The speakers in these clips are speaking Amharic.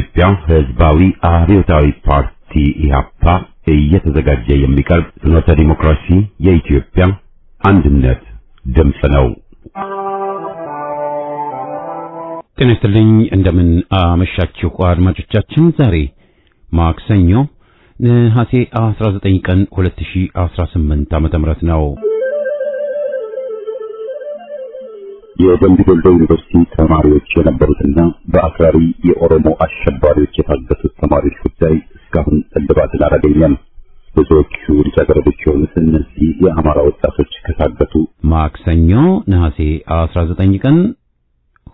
የኢትዮጵያ ሕዝባዊ አብዮታዊ ፓርቲ ኢህአፓ እየተዘጋጀ የሚቀርብ ፍኖተ ዲሞክራሲ የኢትዮጵያ አንድነት ድምፅ ነው። ጤና ይስጥልኝ፣ እንደምን አመሻችሁ አድማጮቻችን። ዛሬ ማክሰኞ ነሐሴ 19 ቀን 2018 ዓ.ም ነው። የደምቢ ዶሎ ዩኒቨርሲቲ ተማሪዎች የነበሩትና በአክራሪ የኦሮሞ አሸባሪዎች የታገቱት ተማሪዎች ጉዳይ እስካሁን እልባትን አላገኘም። ብዙዎቹ ልጃገረዶች የሆኑት እነዚህ የአማራ ወጣቶች ከታገቱ ማክሰኞ ነሐሴ 19 ቀን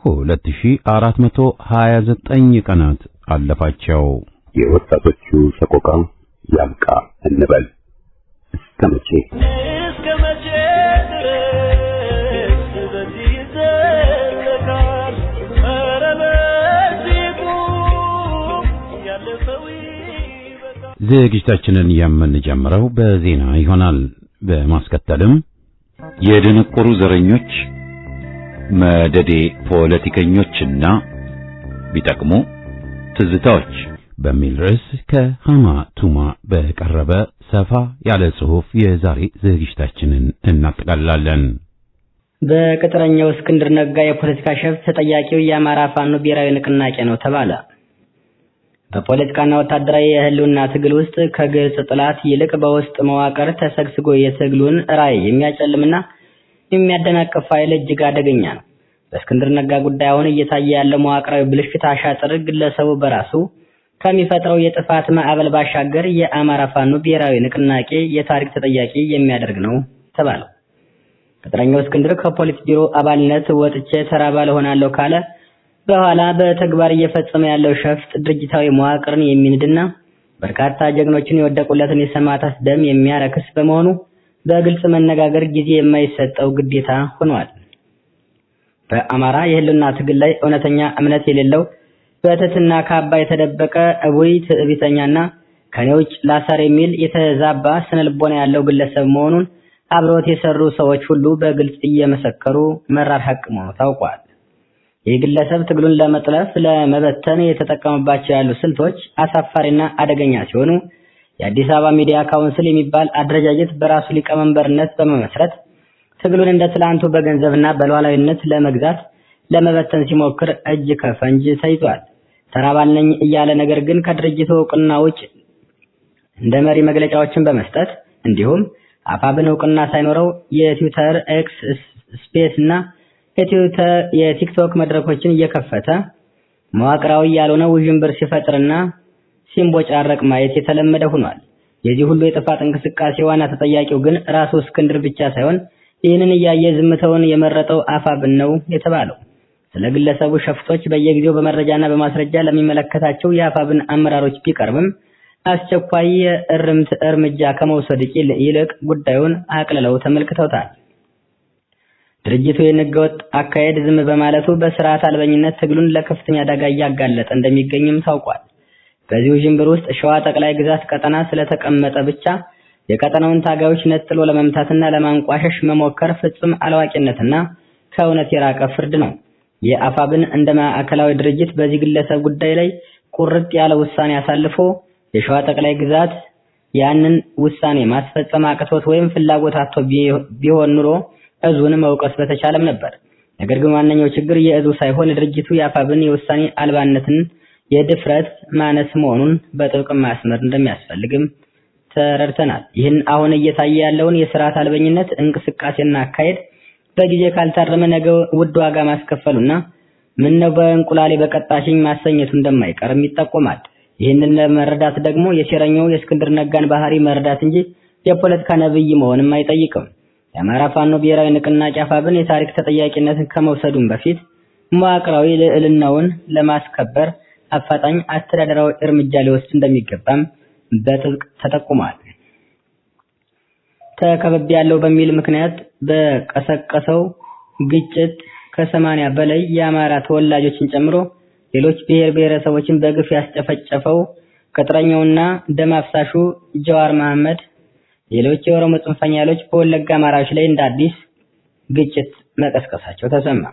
2429 ቀናት አለፋቸው። የወጣቶቹ ሰቆቃ ያብቃ እንበል። እስከ መቼ ዝግጅታችንን የምንጀምረው በዜና ይሆናል። በማስከተልም የደነቆሩ ዘረኞች መደዴ ፖለቲከኞችና ቢጠቅሙ ትዝታዎች በሚል ርዕስ ከሃማ ቱማ በቀረበ ሰፋ ያለ ጽሑፍ የዛሬ ዝግጅታችንን እናጠቃልላለን። በቅጥረኛው እስክንድር ነጋ የፖለቲካ ሸፍጥ ተጠያቂው የአማራ ፋኖ ብሔራዊ ንቅናቄ ነው ተባለ። በፖለቲካና ወታደራዊ የህልውና ትግል ውስጥ ከግልጽ ጥላት ይልቅ በውስጥ መዋቅር ተሰግስጎ የትግሉን ራዕይ የሚያጨልምና የሚያደናቅፍ ኃይል እጅግ አደገኛ ነው። በእስክንድር ነጋ ጉዳይ አሁን እየታየ ያለው መዋቅራዊ ብልሽት አሻጥር ግለሰቡ በራሱ ከሚፈጥረው የጥፋት ማዕበል ባሻገር የአማራ ፋኖ ብሔራዊ ንቅናቄ የታሪክ ተጠያቂ የሚያደርግ ነው ተባለ። ቅጥረኛው እስክንድር ከፖሊስ ቢሮ አባልነት ወጥቼ ተራ ባለ ሆናለሁ ካለ በኋላ በተግባር እየፈጸመ ያለው ሸፍጥ ድርጅታዊ መዋቅርን የሚንድና በርካታ ጀግኖችን የወደቁለትን የሰማዕታት ደም የሚያረክስ በመሆኑ በግልጽ መነጋገር ጊዜ የማይሰጠው ግዴታ ሆኗል። በአማራ የህልውና ትግል ላይ እውነተኛ እምነት የሌለው በትህትና ካባ የተደበቀ እቡይ ትዕቢተኛና ከኔ ውጭ ላሳር የሚል የተዛባ ስነልቦና ያለው ግለሰብ መሆኑን አብሮት የሰሩ ሰዎች ሁሉ በግልጽ እየመሰከሩ መራር ሐቅ መሆኑ ታውቋል። ይህ ግለሰብ ትግሉን ለመጥለፍ ለመበተን የተጠቀመባቸው ያሉ ስልቶች አሳፋሪና አደገኛ ሲሆኑ የአዲስ አበባ ሚዲያ ካውንስል የሚባል አደረጃጀት በራሱ ሊቀመንበርነት በመመስረት ትግሉን እንደ ትላንቱ በገንዘብና በሉዓላዊነት ለመግዛት ለመበተን ሲሞክር እጅ ከፈንጅ ተይዟል። ተራባል ነኝ እያለ ነገር ግን ከድርጅቱ እውቅና ውጭ እንደ መሪ መግለጫዎችን በመስጠት እንዲሁም አፋብን እውቅና ሳይኖረው የትዊተር ኤክስ ስፔስ እና የቲክቶክ መድረኮችን እየከፈተ መዋቅራዊ ያልሆነ ውዥንብር ሲፈጥርና ሲምቦጫረቅ ማየት የተለመደ ሆኗል። የዚህ ሁሉ የጥፋት እንቅስቃሴ ዋና ተጠያቂው ግን ራሱ እስክንድር ብቻ ሳይሆን ይህንን እያየ ዝምታውን የመረጠው አፋብን ነው የተባለው። ስለ ግለሰቡ ሸፍጦች በየጊዜው በመረጃና በማስረጃ ለሚመለከታቸው የአፋብን አመራሮች ቢቀርብም አስቸኳይ እርምጃ ከመውሰድ ይልቅ ጉዳዩን አቅልለው ተመልክተውታል። ድርጅቱ የነገወጥ አካሄድ ዝም በማለቱ በስርዓት አልበኝነት ትግሉን ለከፍተኛ አደጋ እያጋለጠ እንደሚገኝም ታውቋል። በዚሁ ጅምብር ውስጥ ሸዋ ጠቅላይ ግዛት ቀጠና ስለተቀመጠ ብቻ የቀጠናውን ታጋዮች ነጥሎ ለመምታትና ለማንቋሸሽ መሞከር ፍጹም አላዋቂነትና ከእውነት የራቀ ፍርድ ነው። የአፋብን እንደ ማዕከላዊ ድርጅት በዚህ ግለሰብ ጉዳይ ላይ ቁርጥ ያለ ውሳኔ አሳልፎ የሸዋ ጠቅላይ ግዛት ያንን ውሳኔ ማስፈጸም አቅቶት ወይም ፍላጎት አጥቶ ቢሆን ኑሮ እዙን መውቀስ በተቻለም ነበር። ነገር ግን ዋነኛው ችግር የእዙ ሳይሆን ድርጅቱ የአፋብን የውሳኔ አልባነትን የድፍረት ማነስ መሆኑን በጥብቅ ማስመር እንደሚያስፈልግም ተረድተናል። ይህን አሁን እየታየ ያለውን የስርዓት አልበኝነት እንቅስቃሴና አካሄድ በጊዜ ካልታረመ ነገ ውድ ዋጋ ማስከፈሉና ምነው በእንቁላሌ በቀጣሽኝ ማሰኘቱ እንደማይቀርም ይጠቆማል። ይህንን ለመረዳት ደግሞ የሴረኛው የእስክንድር ነጋን ባህሪ መረዳት እንጂ የፖለቲካ ነብይ መሆንም አይጠይቅም። የአማራ ፋኖ ብሔራዊ ንቅናቄ አፋብን የታሪክ ተጠያቂነትን ከመውሰዱም በፊት መዋቅራዊ ልዕልናውን ለማስከበር አፋጣኝ አስተዳደራዊ እርምጃ ሊወስድ እንደሚገባም በጥብቅ ተጠቁሟል። ተከበብ ያለው በሚል ምክንያት በቀሰቀሰው ግጭት ከ80 በላይ የአማራ ተወላጆችን ጨምሮ ሌሎች ብሔረሰቦችን በግፍ ያስጨፈጨፈው ቅጥረኛውና ደም አፍሳሹ ጀዋር መሐመድ ሌሎች የኦሮሞ ጽንፈኛ ኃይሎች በወለጋ አማራዎች ላይ እንደ አዲስ ግጭት መቀስቀሳቸው ተሰማ።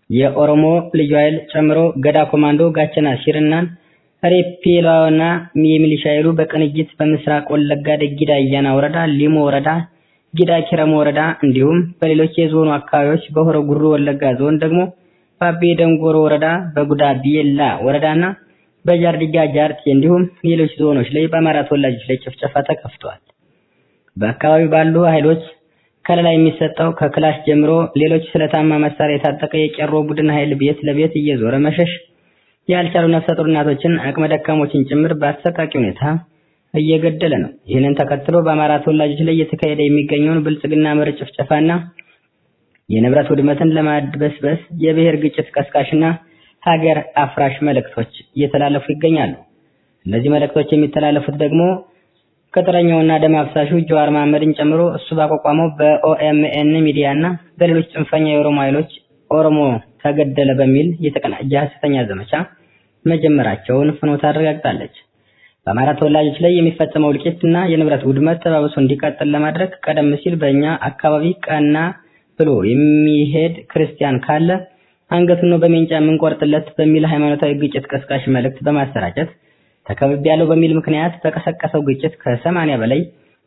የኦሮሞ ልዩ ኃይል ጨምሮ ገዳ ኮማንዶ፣ ጋቸና ሲርናን፣ ሬፔላውና የሚሊሻ ኃይሉ በቅንጅት በምስራቅ ወለጋ ደጊዳ አያና ወረዳ፣ ሊሞ ወረዳ፣ ጊዳ ኪረም ወረዳ እንዲሁም በሌሎች የዞኑ አካባቢዎች በሆሮ ጉሩ ወለጋ ዞን ደግሞ በአቤ ደንጎሮ ወረዳ፣ በጉዳ ቢየላ ወረዳና በጃርዲጋ ጃርቴ እንዲሁም ሌሎች ዞኖች ላይ በአማራ ተወላጆች ላይ ጭፍጨፋ ተከፍቷል። በአካባቢው ባሉ ኃይሎች ከለላ የሚሰጠው ከክላሽ ጀምሮ ሌሎች ስለታማ መሳሪያ የታጠቀ የቄሮ ቡድን ኃይል ቤት ለቤት እየዞረ መሸሽ ያልቻሉ ነፍሰ ጡር እናቶችን አቅመ ደካሞችን ጭምር በአሰቃቂ ሁኔታ እየገደለ ነው። ይህንን ተከትሎ በአማራ ተወላጆች ላይ እየተካሄደ የሚገኘውን ብልጽግና መር ጭፍጨፋና የንብረት ውድመትን ለማድበስበስ የብሔር ግጭት ቀስቃሽና ሀገር አፍራሽ መልእክቶች እየተላለፉ ይገኛሉ። እነዚህ መልእክቶች የሚተላለፉት ደግሞ ቅጥረኛውና ደም አፍሳሹ ጀዋር መሐመድን ጨምሮ እሱ ባቋቋመው በኦኤምኤን ሚዲያና በሌሎች ጽንፈኛ የኦሮሞ ኃይሎች ኦሮሞ ተገደለ በሚል የተቀናጀ ሐሰተኛ ዘመቻ መጀመራቸውን ፍኖተ አረጋግጣለች። በአማራ ተወላጆች ላይ የሚፈጸመው እልቂትና የንብረት ውድመት ተባብሶ እንዲቀጥል ለማድረግ ቀደም ሲል በእኛ አካባቢ ቀና ብሎ የሚሄድ ክርስቲያን ካለ አንገቱን ነው በሜንጫ የምንቆርጥለት በሚል ሃይማኖታዊ ግጭት ቀስቃሽ መልእክት በማሰራጨት ተከብቤያለሁ በሚል ምክንያት በቀሰቀሰው ግጭት ከ80 በላይ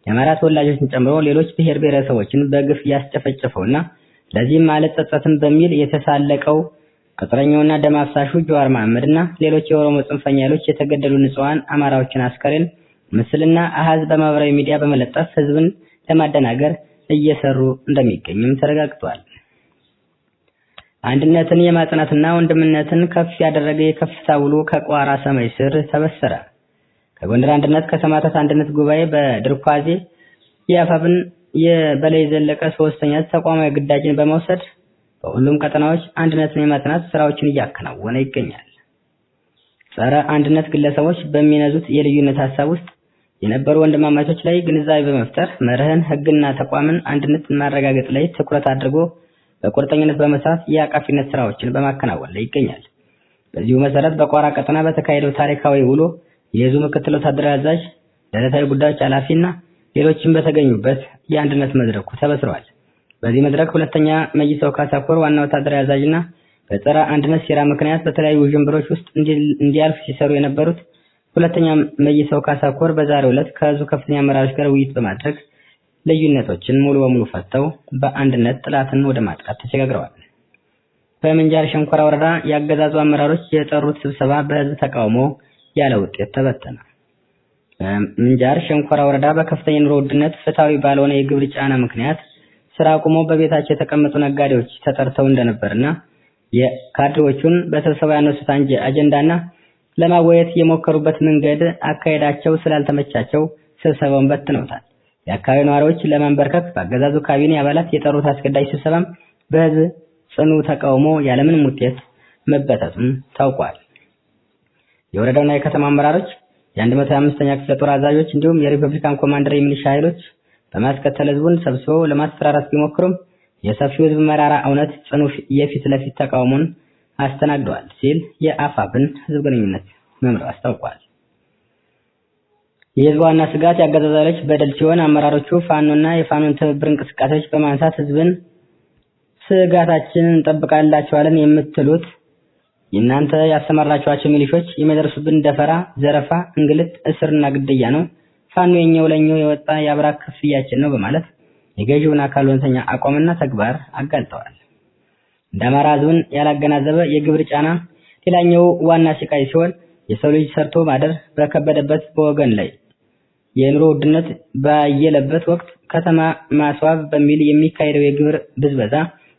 የአማራ ተወላጆችን ጨምሮ ሌሎች ብሔር ብሔረሰቦችን በግፍ ያስጨፈጨፈውና ለዚህም አልጸጸትም በሚል የተሳለቀው ቅጥረኛውና ደም አፍሳሹ ጀዋር መሐመድና ሌሎች የኦሮሞ ጽንፈኛ ኃይሎች የተገደሉ ንጹሃን አማራዎችን አስከሬን ምስልና አሃዝ በማህበራዊ ሚዲያ በመለጠፍ ህዝብን ለማደናገር እየሰሩ እንደሚገኙም ተረጋግጧል። አንድነትን የማጽናትና ወንድምነትን ከፍ ያደረገ የከፍታ ውሎ ከቋራ ሰማይ ስር ተበሰረ። ከጎንደር አንድነት ከሰማዕታት አንድነት ጉባኤ በድርኳዜ የአፋብን የበላይ ዘለቀ ሶስተኛ ተቋማዊ ግዳጅን በመውሰድ በሁሉም ቀጠናዎች አንድነትን የማጽናት ስራዎችን እያከናወነ ይገኛል። ጸረ አንድነት ግለሰቦች በሚነዙት የልዩነት ሐሳብ ውስጥ የነበሩ ወንድማማቾች ላይ ግንዛቤ በመፍጠር መርህን፣ ህግና ተቋምን አንድነት ማረጋገጥ ላይ ትኩረት አድርጎ በቁርጠኝነት በመስራት የአቃፊነት ስራዎችን በማከናወን ላይ ይገኛል። በዚሁ መሰረት በቋራ ቀጠና በተካሄደው ታሪካዊ ውሎ የህዝቡ ምክትል ወታደራዊ አዛዥ፣ ለዕለታዊ ጉዳዮች ኃላፊና ሌሎችም በተገኙበት የአንድነት መድረኩ ተበስሯል። በዚህ መድረክ ሁለተኛ መይሰው ካሳኮር ዋና ወታደራዊ አዛዥና በጸረ አንድነት ሴራ ምክንያት በተለያዩ ውዥንብሮች ውስጥ እንዲያልፍ ሲሰሩ የነበሩት ሁለተኛ መይሰው ካሳኮር በዛሬው ዕለት ከህዝቡ ከፍተኛ አመራሮች ጋር ውይይት በማድረግ ልዩነቶችን ሙሉ በሙሉ ፈተው በአንድነት ጥላትን ወደ ማጥቃት ተሸጋግረዋል። በምንጃር ሸንኮራ ወረዳ ያገዛዙ አመራሮች የጠሩት ስብሰባ በህዝብ ተቃውሞ ያለ ውጤት ተበተነ። በምንጃር ሸንኮራ ወረዳ በከፍተኛ ኑሮ ውድነት ፍትሃዊ ባልሆነ የግብር ጫና ምክንያት ስራ አቁመው በቤታቸው የተቀመጡ ነጋዴዎች ተጠርተው እንደነበርና የካድሬዎቹን በስብሰባ ያነሱት አጀንዳና ለማወያየት የሞከሩበት መንገድ አካሄዳቸው ስላልተመቻቸው ስብሰባውን በትነውታል። የአካባቢው ነዋሪዎች ለማንበርከክ በአገዛዙ ካቢኔ አባላት የጠሩት አስገዳጅ ስብሰባም በህዝብ ጽኑ ተቃውሞ ያለምንም ውጤት መበተቱን ታውቋል። የወረዳውና የከተማ አመራሮች፣ የ125ኛ ክፍለ ጦር አዛዦች እንዲሁም የሪፐብሊካን ኮማንደር የሚሊሻ ኃይሎች በማስከተል ህዝቡን ሰብስበው ለማስፈራራት ቢሞክሩም የሰፊው ህዝብ መራራ እውነት ጽኑ የፊት ለፊት ተቃውሞን አስተናግደዋል ሲል የአፋብን ህዝብ ግንኙነት መምሪያ አስታውቋል። የህዝብ ዋና ስጋት የአገዛዙ ኃይሎች በደል ሲሆን አመራሮቹ ፋኖና የፋኖን ትብብር እንቅስቃሴዎች በማንሳት ህዝብን ስጋታችንን እንጠብቃላችኋለን የምትሉት እናንተ ያሰማራችኋቸው ሚሊሾች የሚደርሱብን ደፈራ፣ ዘረፋ፣ እንግልት፣ እስርና ግድያ ነው። ፋኖ የኛው ለኛው የወጣ የአብራክ ክፍያችን ነው በማለት የገዢውን አካል ወንተኛ አቋምና ተግባር አጋልጠዋል። እንደ አማራ ህዝብን ያላገናዘበ የግብር ጫና ሌላኛው ዋና ስቃይ ሲሆን የሰው ልጅ ሰርቶ ማደር በከበደበት በወገን ላይ የኑሮ ውድነት ባየለበት ወቅት ከተማ ማስዋብ በሚል የሚካሄደው የግብር ብዝበዛ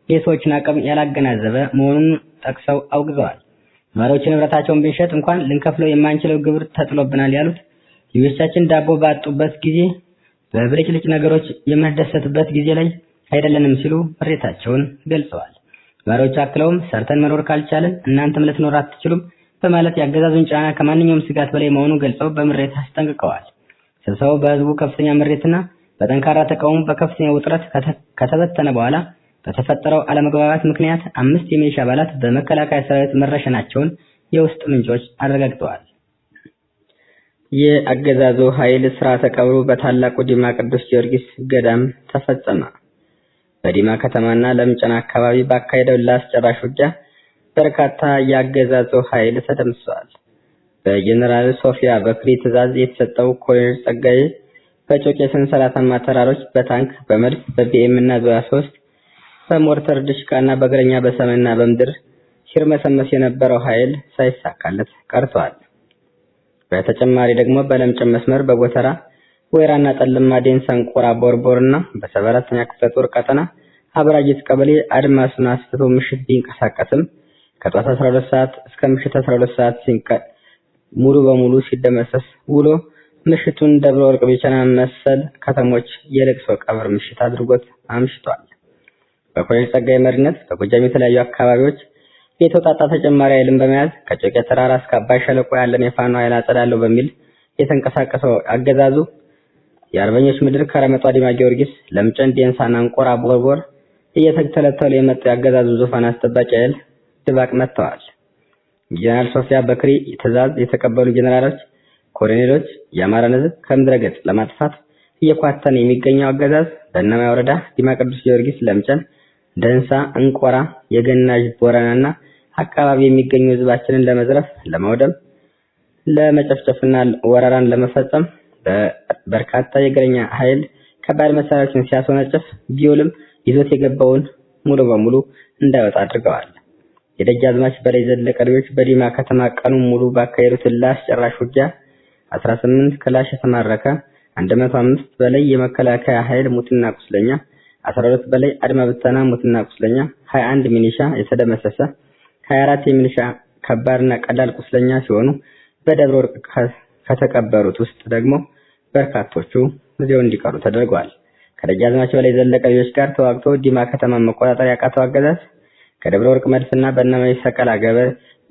የሰዎችን አቅም ያላገናዘበ መሆኑን ጠቅሰው አውግዘዋል። ነዋሪዎች ንብረታቸውን ብንሸጥ እንኳን ልንከፍለው የማንችለው ግብር ተጥሎብናል ያሉት ልጆቻችን ዳቦ ባጡበት ጊዜ በብልጭልጭ ነገሮች የምንደሰትበት ጊዜ ላይ አይደለንም ሲሉ ምሬታቸውን ገልጸዋል። ነዋሪዎች አክለውም ሰርተን መኖር ካልቻለን እናንተም ልትኖር አትችሉም በማለት ያገዛዙን ጫና ከማንኛውም ስጋት በላይ መሆኑን ገልጸው በምሬት አስጠንቅቀዋል። ስብሰባው በህዝቡ ከፍተኛ ምሬትና በጠንካራ ተቃውሞ በከፍተኛ ውጥረት ከተበተነ በኋላ በተፈጠረው አለመግባባት ምክንያት 5 የሚሊሻ አባላት በመከላከያ ሰራዊት መረሸናቸውን የውስጥ ምንጮች አረጋግጠዋል። የአገዛዙ ኃይል ስርዓተ ቀብሩ በታላቁ ዲማ ቅዱስ ጊዮርጊስ ገዳም ተፈጸመ። በዲማ ከተማና ለምጨና አካባቢ ባካሄደው ለአስጨራሽ ውጊያ በርካታ ያገዛዙ ኃይል ተደምስሷል። በጀነራል ሶፊያ በክሪ ትዕዛዝ የተሰጠው ኮሎኔል ጸጋዬ በጮቄ ሰንሰለታማ ተራሮች በታንክ በመድፍ በቢኤም እና በ3 በሞርተር ድሽቃና በእግረኛ በሰማይና በምድር ሲርመሰመስ የነበረው ኃይል ሳይሳካለት ቀርቷል። በተጨማሪ ደግሞ በለምጨም መስመር በጎተራ ወይራና ጠለማ ዴንሳ እንቆራ ቦርቦርና በ74ኛ ክፍለ ጦር ቀጠና አብራጅት ቀበሌ አድማሱን አስፍቶ ምሽት ቢንቀሳቀስም ከጧት 12 ሰዓት እስከ ምሽት 12 ሰዓት ሙሉ በሙሉ ሲደመሰስ ውሎ ምሽቱን ደብረ ወርቅ ቢቸና መሰል ከተሞች የለቅሶ ቀብር ምሽት አድርጎት አምሽቷል። በኮሎኔል ጸጋዬ መሪነት በጎጃም የተለያዩ አካባቢዎች የተውጣጣ ተጨማሪ ኃይልን በመያዝ ከጮቄ ተራራ እስከ አባይ ሸለቆ ያለን የፋኖ ኃይል አጸዳለሁ በሚል የተንቀሳቀሰው አገዛዙ የአርበኞች ምድር ከረመጧ ዲማ ጊዮርጊስ ለምጨን ዴንሳና እንቆራ ቦርቦር እየተተለተሉ የመጡ ያገዛዙ ዙፋን አስጠባቂ ኃይል ድባቅ መጥተዋል። ጀነራል ሶፊያ በክሪ ትዕዛዝ የተቀበሉ ጀነራሎች፣ ኮሎኔሎች የአማራን ሕዝብ ከምድረ ገጽ ለማጥፋት እየኳተነ የሚገኘው አገዛዝ በእነማይ ወረዳ ዲማ ቅዱስ ጊዮርጊስ፣ ለምጨን፣ ደንሳ፣ እንቆራ፣ የገናዥ ቦረናና አካባቢ የሚገኙ ሕዝባችንን ለመዝረፍ፣ ለማውደም፣ ለመጨፍጨፍና ወረራን ለመፈጸም በርካታ የእግረኛ ኃይል ከባድ መሳሪያዎችን ሲያስወነጭፍ ቢውልም ይዞት የገባውን ሙሉ በሙሉ እንዳይወጣ አድርገዋል። የደጃዝማች በላይ ዘለቀ ልጆች በዲማ ከተማ ቀኑን ሙሉ ባካሄዱት ለአስጨራሽ ውጊያ 18 ክላሽ የተማረከ 105 በላይ የመከላከያ ኃይል ሙትና ቁስለኛ 12 በላይ አድማ ብተና ሙትና ቁስለኛ 21 ሚሊሻ የተደመሰሰ 24 የሚሊሻ ከባድና ቀላል ቁስለኛ ሲሆኑ በደብረ ወርቅ ከተቀበሩት ውስጥ ደግሞ በርካቶቹ እዚያው እንዲቀሩ ተደርጓል። ከደጃዝማች በላይ ዘለቀ ልጆች ጋር ተዋግቶ ዲማ ከተማ መቆጣጠር ያቃተው አገዛዝ ከደብረ ወርቅ መድፍና በእነማይ ሰቀላ ገበ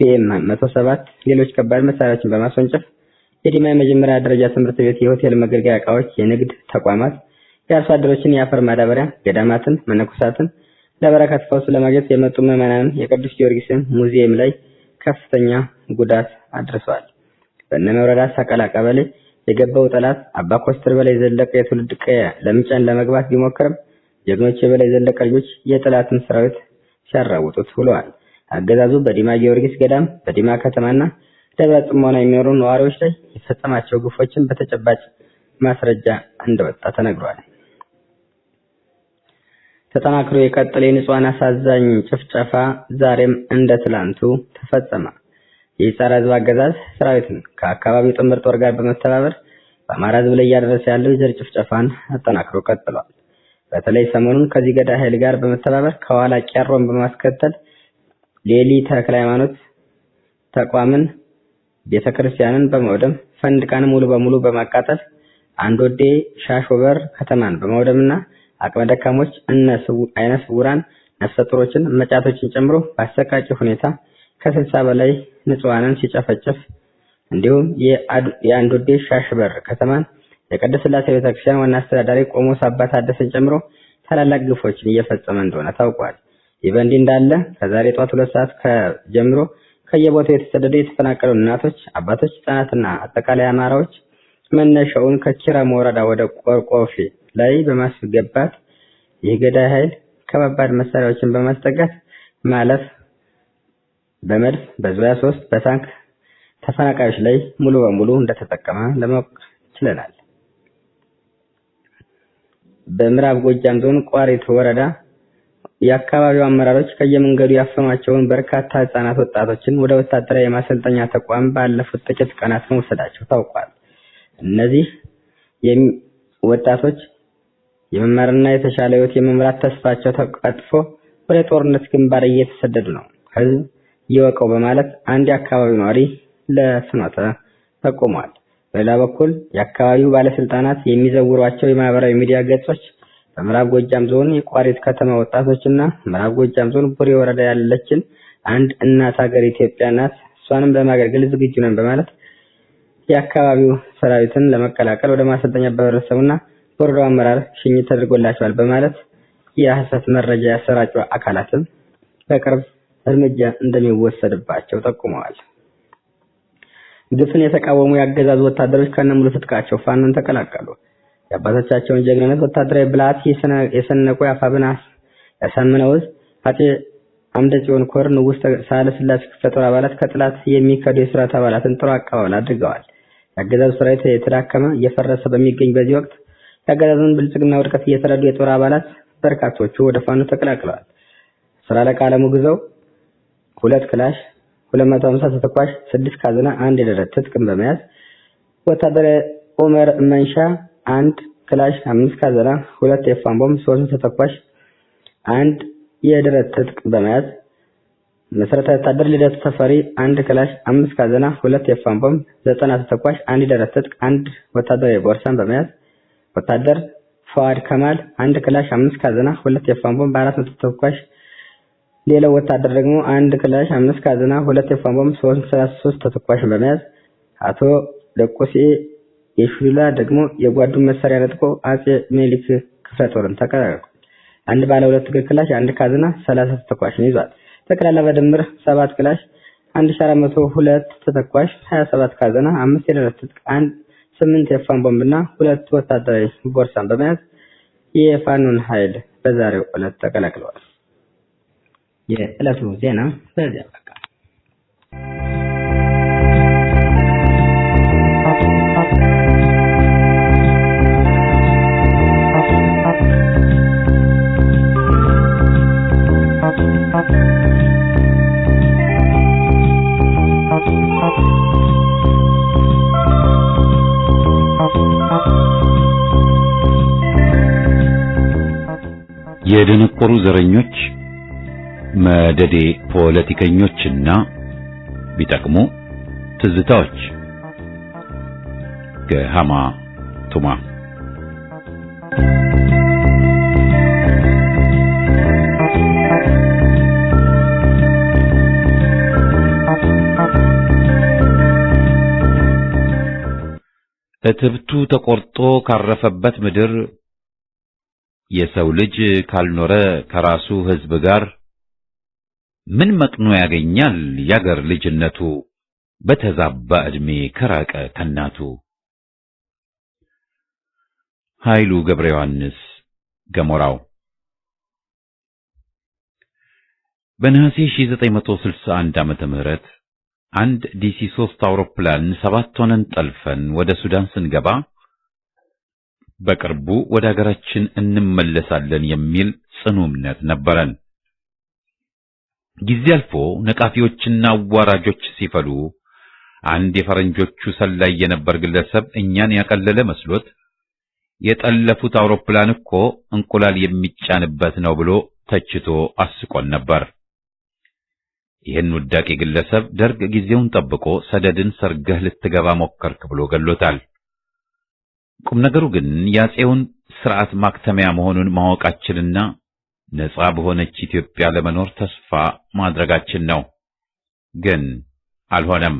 ቢኤም 107 ሌሎች ከባድ መሳሪያዎችን በማስወንጨፍ የዲማ የመጀመሪያ ደረጃ ትምህርት ቤት፣ የሆቴል መገልገያ ዕቃዎች፣ የንግድ ተቋማት፣ የአርሶ አደሮችን የአፈር ማዳበሪያ፣ ገዳማትን፣ መነኮሳትን ለበረከት ፈውስ ለማግኘት የመጡ ምዕመናንን የቅዱስ ጊዮርጊስን ሙዚየም ላይ ከፍተኛ ጉዳት አድርሷል። በእነማይ ወረዳ ሰቀላ ቀበሌ የገባው ጠላት አባ ኮስተር በላይ ዘለቀ የትውልድ ቀየ ለምጨን ለመግባት ቢሞክርም ጀግኖች የበላይ ዘለቀ ልጆች የጠላትን ሰራዊት ሲያራውጡት ውለዋል። አገዛዙ በዲማ ጊዮርጊስ ገዳም፣ በዲማ ከተማና ደብረ ጽሞና የሚኖሩ ነዋሪዎች ላይ የፈጸማቸው ግፎችን በተጨባጭ ማስረጃ እንደወጣ ተነግሯል። ተጠናክሮ የቀጠለ የንጹሃን አሳዛኝ ጭፍጨፋ ዛሬም እንደ ትላንቱ ተፈጸመ። የጸረ ሕዝብ አገዛዝ ሰራዊትን ከአካባቢው ጥምር ጦር ጋር በመተባበር በአማራ ሕዝብ ላይ እያደረሰ ያለው የዘር ጭፍጨፋን አጠናክሮ ቀጥሏል። በተለይ ሰሞኑን ከዚህ ገዳይ ኃይል ጋር በመተባበር ከኋላ ቄሮን በማስከተል ሌሊ ተክለ ሃይማኖት ተቋምን፣ ቤተክርስቲያንን በመውደም ፈንድቃን ሙሉ በሙሉ በማቃጠል አንዶዴ ሻሾበር ከተማን በመውደምና አቅመ ደካሞች አይነ ስውራን ነፍሰ ጡሮችን መጫቶችን ጨምሮ በአሰቃቂ ሁኔታ ከ60 በላይ ንጹሃንን ሲጨፈጨፍ እንዲሁም የአንዶዴ ሻሽበር ከተማን የቅድስት ሥላሴ ቤተክርስቲያን ዋና አስተዳዳሪ ቆሞስ አባ ታደሰን ጨምሮ ታላላቅ ግፎችን እየፈጸመ እንደሆነ ታውቋል። ይህ በእንዲህ እንዳለ ከዛሬ ጧት 2 ሰዓት ጀምሮ ከየቦታው የተሰደዱ የተፈናቀሉ እናቶች፣ አባቶች፣ ህጻናትና አጠቃላይ አማራዎች መነሻውን ከኪረም ወረዳ ወደ ቆርቆፌ ላይ በማስገባት የገዳይ ኃይል ከባባድ መሳሪያዎችን በማስጠጋት ማለፍ በመድፍ በዙሪያ 3 በታንክ ተፈናቃዮች ላይ ሙሉ በሙሉ እንደተጠቀመ ለማወቅ ችለናል። በምዕራብ ጎጃም ዞን ቋሪት ወረዳ የአካባቢው አመራሮች ከየመንገዱ ያፈኗቸውን በርካታ ህጻናት ወጣቶችን ወደ ወታደራዊ የማሰልጠኛ ተቋም ባለፉት ጥቂት ቀናት መውሰዳቸው ታውቋል። እነዚህ ወጣቶች የመማርና የተሻለ ህይወት የመምራት ተስፋቸው ተቀጥፎ ወደ ጦርነት ግንባር እየተሰደዱ ነው፣ ህዝብ ይወቀው በማለት አንድ የአካባቢው ነዋሪ ለፍኖተ ጠቁሟል። በሌላ በኩል የአካባቢው ባለስልጣናት የሚዘውሯቸው የማህበራዊ ሚዲያ ገጾች በምዕራብ ጎጃም ዞን የቋሪት ከተማ ወጣቶችና ምዕራብ ጎጃም ዞን ቡሬ ወረዳ ያለችን አንድ እናት ሀገር ኢትዮጵያ ናት፣ እሷንም ለማገልገል ዝግጁ ነን በማለት የአካባቢው ሰራዊትን ለመቀላቀል ወደ ማሰልጠኛ በህብረተሰቡና በወረዳው አመራር ሽኝት ተደርጎላቸዋል በማለት የሐሰት መረጃ ያሰራጩ አካላትም በቅርብ እርምጃ እንደሚወሰድባቸው ጠቁመዋል። ግፍን የተቃወሙ የአገዛዙ ወታደሮች ከነሙሉ ትጥቃቸው ፋኖን ተቀላቀሉ። የአባቶቻቸውን ጀግንነት ወታደራዊ ብልሃት የሰነቁ የአፋብን ያሳምነው አፄ አምደ ጽዮን ኮር ንጉሥ ሳህለ ሥላሴ ክፍለ ጦር አባላት ከጥላት የሚከዱ የሰራዊት አባላትን ጥሩ አቀባበል አድርገዋል። የአገዛዙ ሰራዊት የተዳከመ እየፈረሰ በሚገኝ በዚህ ወቅት የአገዛዙን ብልጽግና ውድቀት እየተረዱ የጦር አባላት በርካቶቹ ወደ ፋኖ ተቀላቅለዋል። አስር አለቃ አለሙ ግዛው 2 ክላሽ 250 ተተኳሽ 6 ካዝና 1 የደረት ትጥቅን በመያዝ ወታደር ዑመር መንሻ 1 ክላሽ 5 ካዝና 2 የፋን ቦምብ 3 ተተኳሽ 1 የደረት ትጥቅ በመያዝ መሰረታዊ ወታደር ልደቱ ተፈሪ 1 ክላሽ 5 ካዝና 2 የፋን ቦምብ 90 ተተኳሽ 1 የደረት ትጥቅ 1 ወታደር ቦርሳን በመያዝ ወታደር ፏድ ከማል 1 ክላሽ 5 ካዝና 2 የፋን ቦምብ 400 ተተኳሽ ሌላው ወታደር ደግሞ 1 ክላሽ 5 ካዝና 2 የፋን ቦምብ 333 ተተኳሽ በመያዝ አቶ ደቆሴ የሹላ ደግሞ የጓዱን መሳሪያ ነጥቆ አጼ ምኒልክ ክፍለ ጦርን ተቀላቅሏል። 1 ባለ 2 እግር ክላሽ 1 ካዝና 30 ተተኳሽን ይዟል። ጠቅላላ በድምር 7 ክላሽ 1402 ተተኳሽ 27 ካዝና 5 የደረት ትጥቅ 8 የፋን ቦምብና 2 ወታደራዊ ቦርሳን በመያዝ የፋኖን ኃይል በዛሬው ዕለት ተቀላቅለዋል። የዕለቱ ዜና በዚያ በቃ። የደነቆሩ ዘረኞች መደዴ ፖለቲከኞችና ቢጠቅሙ ትዝታዎች ገሃማ ቱማ። እትብቱ ተቆርጦ ካረፈበት ምድር የሰው ልጅ ካልኖረ ከራሱ ሕዝብ ጋር ምን መቅኖ ያገኛል ያገር ልጅነቱ በተዛባ ዕድሜ ከራቀ ከናቱ። ኃይሉ ገብረ ዮሐንስ ገሞራው። በነሐሴ 1961 ዓመተ ምህረት አንድ DC-3 አውሮፕላን 7 ሆነን ጠልፈን ወደ ሱዳን ስንገባ በቅርቡ ወደ ሀገራችን እንመለሳለን የሚል ጽኑ እምነት ነበረን። ጊዜ አልፎ ነቃፊዎችና አዋራጆች ሲፈሉ አንድ የፈረንጆቹ ሰላይ የነበር ግለሰብ እኛን ያቀለለ መስሎት የጠለፉት አውሮፕላን እኮ እንቁላል የሚጫንበት ነው ብሎ ተችቶ አስቆን ነበር። ይህን ውዳቂ ግለሰብ ደርግ ጊዜውን ጠብቆ ሰደድን ሰርገህ ልትገባ ሞከርክ ብሎ ገሎታል። ቁም ነገሩ ግን ያጼውን ስርዓት ማክተሚያ መሆኑን ማወቃችንና ነጻ በሆነች ኢትዮጵያ ለመኖር ተስፋ ማድረጋችን ነው። ግን አልሆነም።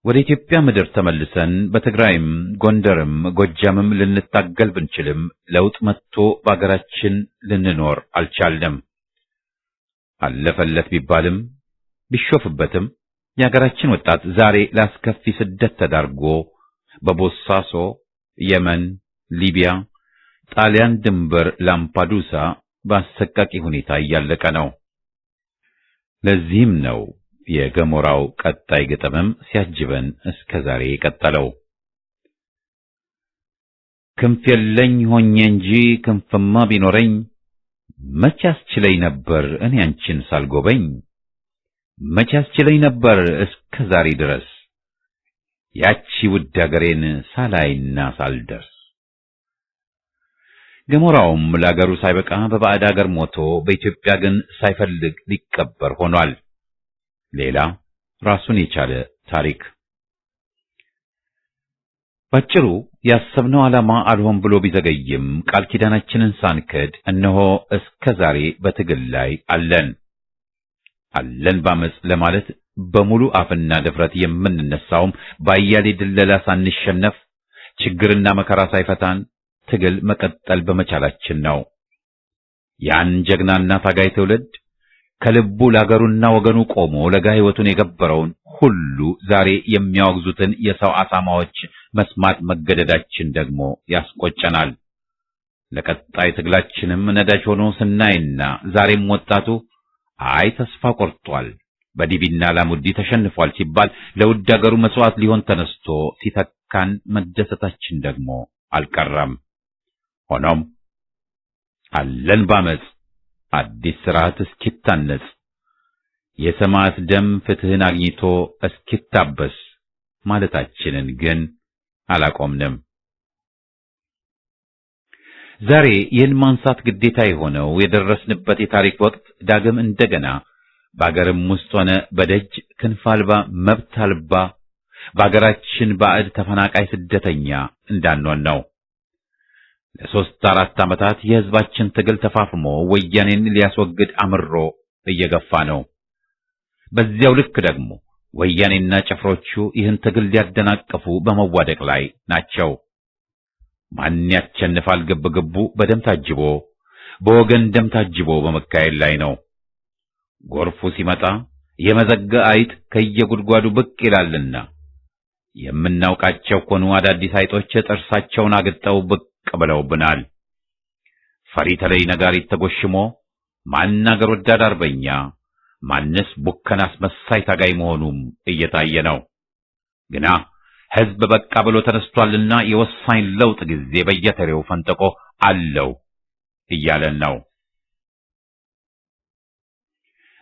ወደ ኢትዮጵያ ምድር ተመልሰን በትግራይም ጎንደርም ጎጃምም ልንታገል ብንችልም ለውጥ መጥቶ በአገራችን ልንኖር አልቻልንም። አለፈለት ቢባልም ቢሾፍበትም የአገራችን ወጣት ዛሬ ላስከፊ ስደት ተዳርጎ በቦሳሶ፣ የመን፣ ሊቢያ፣ ጣሊያን ድንበር ላምፓዱሳ በአሰቃቂ ሁኔታ እያለቀ ነው። ለዚህም ነው የገሞራው ቀጣይ ግጥምም ሲያጅበን እስከ ዛሬ ቀጠለው። ክንፍ የለኝ ሆኜ እንጂ ክንፍማ ቢኖረኝ መቼ አስችለኝ ነበር እኔ አንቺን ሳልጎበኝ፣ መቼ አስችለኝ ነበር እስከ ዛሬ ድረስ ያቺ ውድ አገሬን ሳላይና ሳልደርስ። ገሞራውም ለአገሩ ሳይበቃ በባዕድ አገር ሞቶ በኢትዮጵያ ግን ሳይፈልግ ሊቀበር ሆኗል። ሌላ ራሱን የቻለ ታሪክ። ባጭሩ ያሰብነው ዓላማ አልሆን ብሎ ቢዘገይም ቃል ኪዳናችንን ሳንክድ እነሆ እስከ ዛሬ በትግል ላይ አለን ባመጽ ለማለት በሙሉ አፍና ድፍረት የምንነሳውም ባያሌ ድለላ ሳንሸነፍ ችግርና መከራ ሳይፈታን ትግል መቀጠል በመቻላችን ነው። ያን ጀግናና ታጋይ ትውልድ ከልቡ ለአገሩና ወገኑ ቆሞ ለጋ ሕይወቱን የገበረውን ሁሉ ዛሬ የሚያወግዙትን የሰው አሳማዎች መስማት መገደዳችን ደግሞ ያስቆጨናል። ለቀጣይ ትግላችንም ነዳጅ ሆኖ ስናይና ዛሬም ወጣቱ አይ ተስፋ ቆርጧል፣ በዲቢና ላሙዲ ተሸንፏል ሲባል ለውድ አገሩ መስዋዕት ሊሆን ተነስቶ ሲተካን መደሰታችን ደግሞ አልቀረም። ሆኖም አለን ባመጽ አዲስ ስርዓት እስኪታነጽ የሰማዕት ደም ፍትህን አግኝቶ እስኪታበስ ማለታችንን ግን አላቆምንም። ዛሬ ይህን ማንሳት ግዴታ የሆነው የደረስንበት የታሪክ ወቅት ዳግም እንደገና በአገርም ውስጥ ሆነ በደጅ ክንፍ አልባ መብት አልባ በአገራችን ባዕድ ተፈናቃይ ስደተኛ እንዳንሆን ነው። ለሶስት አራት ዓመታት የሕዝባችን ትግል ተፋፍሞ ወያኔን ሊያስወግድ አምሮ እየገፋ ነው። በዚያው ልክ ደግሞ ወያኔና ጭፍሮቹ ይህን ትግል ሊያደናቅፉ በመዋደቅ ላይ ናቸው። ማን ያሸንፋል ግብግቡ በደም ታጅቦ በወገን ደም ታጅቦ በመካሄድ ላይ ነው። ጎርፉ ሲመጣ የመዘጋ አይጥ ከየጉድጓዱ ብቅ ይላልና የምናውቃቸው ሆኑ አዳዲስ አይጦች ጥርሳቸውን አግጠው ብቅ ብለውብናል። ፈሪ ተለይ ነጋሪት ተጎሽሞ ማን አገር ወዳድ አርበኛ ማንስ ቡከን አስመሳይ ታጋይ መሆኑም እየታየ ነው። ግና ሕዝብ በቃ ብሎ ተነስቷልና የወሳኝ ለውጥ ጊዜ በየተሬው ፈንጥቆ አለው እያለን ነው።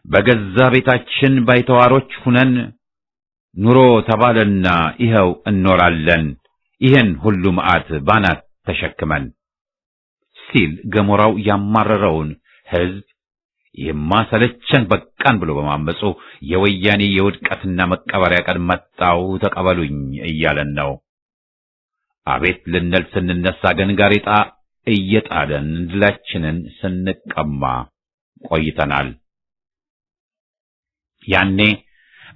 በገዛ ቤታችን ባይተዋሮች ሁነን ኑሮ ተባለና ይኸው እኖራለን፣ ይህን ሁሉ መዓት ባናት ተሸክመን ሲል ገሞራው ያማረረውን ሕዝብ የማሰለቸን በቃን ብሎ በማመጹ የወያኔ የውድቀትና መቀበሪያ ቀን መጣው ተቀበሉኝ እያለን ነው። አቤት ልንል ስንነሳ ግን ጋሬጣ እየጣለን ድላችንን ስንቀማ ቆይተናል። ያኔ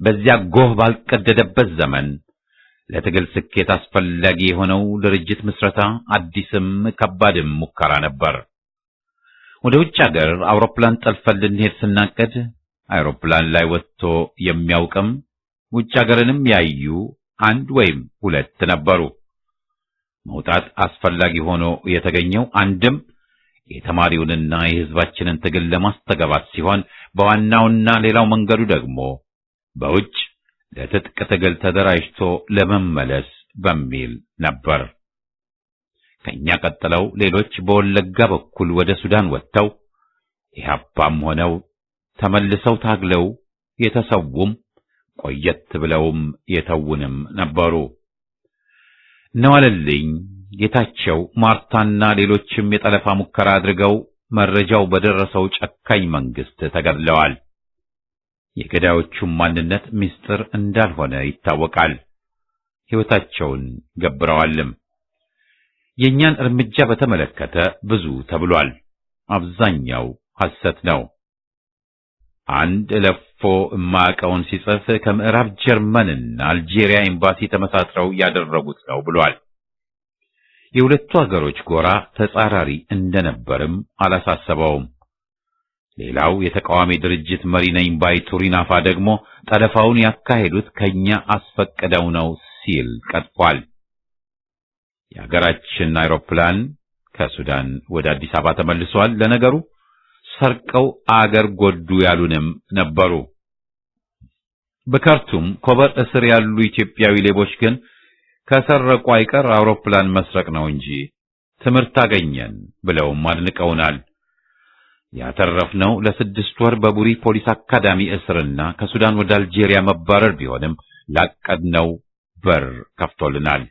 በዚያ ጎህ ባልቀደደበት ዘመን ለትግል ስኬት አስፈላጊ የሆነው ድርጅት ምስረታ አዲስም ከባድም ሙከራ ነበር። ወደ ውጭ ሀገር አውሮፕላን ጠልፈን ልንሄድ ስናቀድ አውሮፕላን ላይ ወጥቶ የሚያውቅም ውጭ ሀገርንም ያዩ አንድ ወይም ሁለት ነበሩ። መውጣት አስፈላጊ ሆኖ የተገኘው አንድም የተማሪውንና የሕዝባችንን ትግል ለማስተጋባት ሲሆን በዋናውና ሌላው መንገዱ ደግሞ በውጭ ለትጥቅ ትግል ተደራጅቶ ለመመለስ በሚል ነበር። ከኛ ቀጥለው ሌሎች በወለጋ በኩል ወደ ሱዳን ወጥተው ኢህአፓም ሆነው ተመልሰው ታግለው የተሰውም ቆየት ብለውም የተውንም ነበሩ። ነዋለልኝ ጌታቸው፣ ማርታና ሌሎችም የጠለፋ ሙከራ አድርገው መረጃው በደረሰው ጨካኝ መንግስት ተገድለዋል። የገዳዮቹም ማንነት ምስጢር እንዳልሆነ ይታወቃል። ሕይወታቸውን ገብረዋልም። የኛን እርምጃ በተመለከተ ብዙ ተብሏል። አብዛኛው ሐሰት ነው። አንድ ለፎ ማቀውን ሲጽፍ ከምዕራብ ጀርመንና አልጄሪያ ኤምባሲ ተመሳጥረው ያደረጉት ነው ብሏል። የሁለቱ ሀገሮች ጎራ ተጻራሪ እንደነበርም አላሳሰበውም። ሌላው የተቃዋሚ ድርጅት መሪ ነኝ ባይ ቱሪናፋ ደግሞ ጠለፋውን ያካሄዱት ከኛ አስፈቅደው ነው ሲል ቀጥፏል። የሀገራችን አውሮፕላን ከሱዳን ወደ አዲስ አበባ ተመልሷል። ለነገሩ ሰርቀው አገር ጎዱ ያሉንም ነበሩ። በካርቱም ኮበር እስር ያሉ ኢትዮጵያዊ ሌቦች ግን ከሰረቁ አይቀር አውሮፕላን መስረቅ ነው እንጂ ትምህርት አገኘን ብለውም አድንቀውናል። ያተረፍነው ለ6 ወር በቡሪ ፖሊስ አካዳሚ እስርና ከሱዳን ወደ አልጄሪያ መባረር ቢሆንም ላቀድነው በር ከፍቶልናል።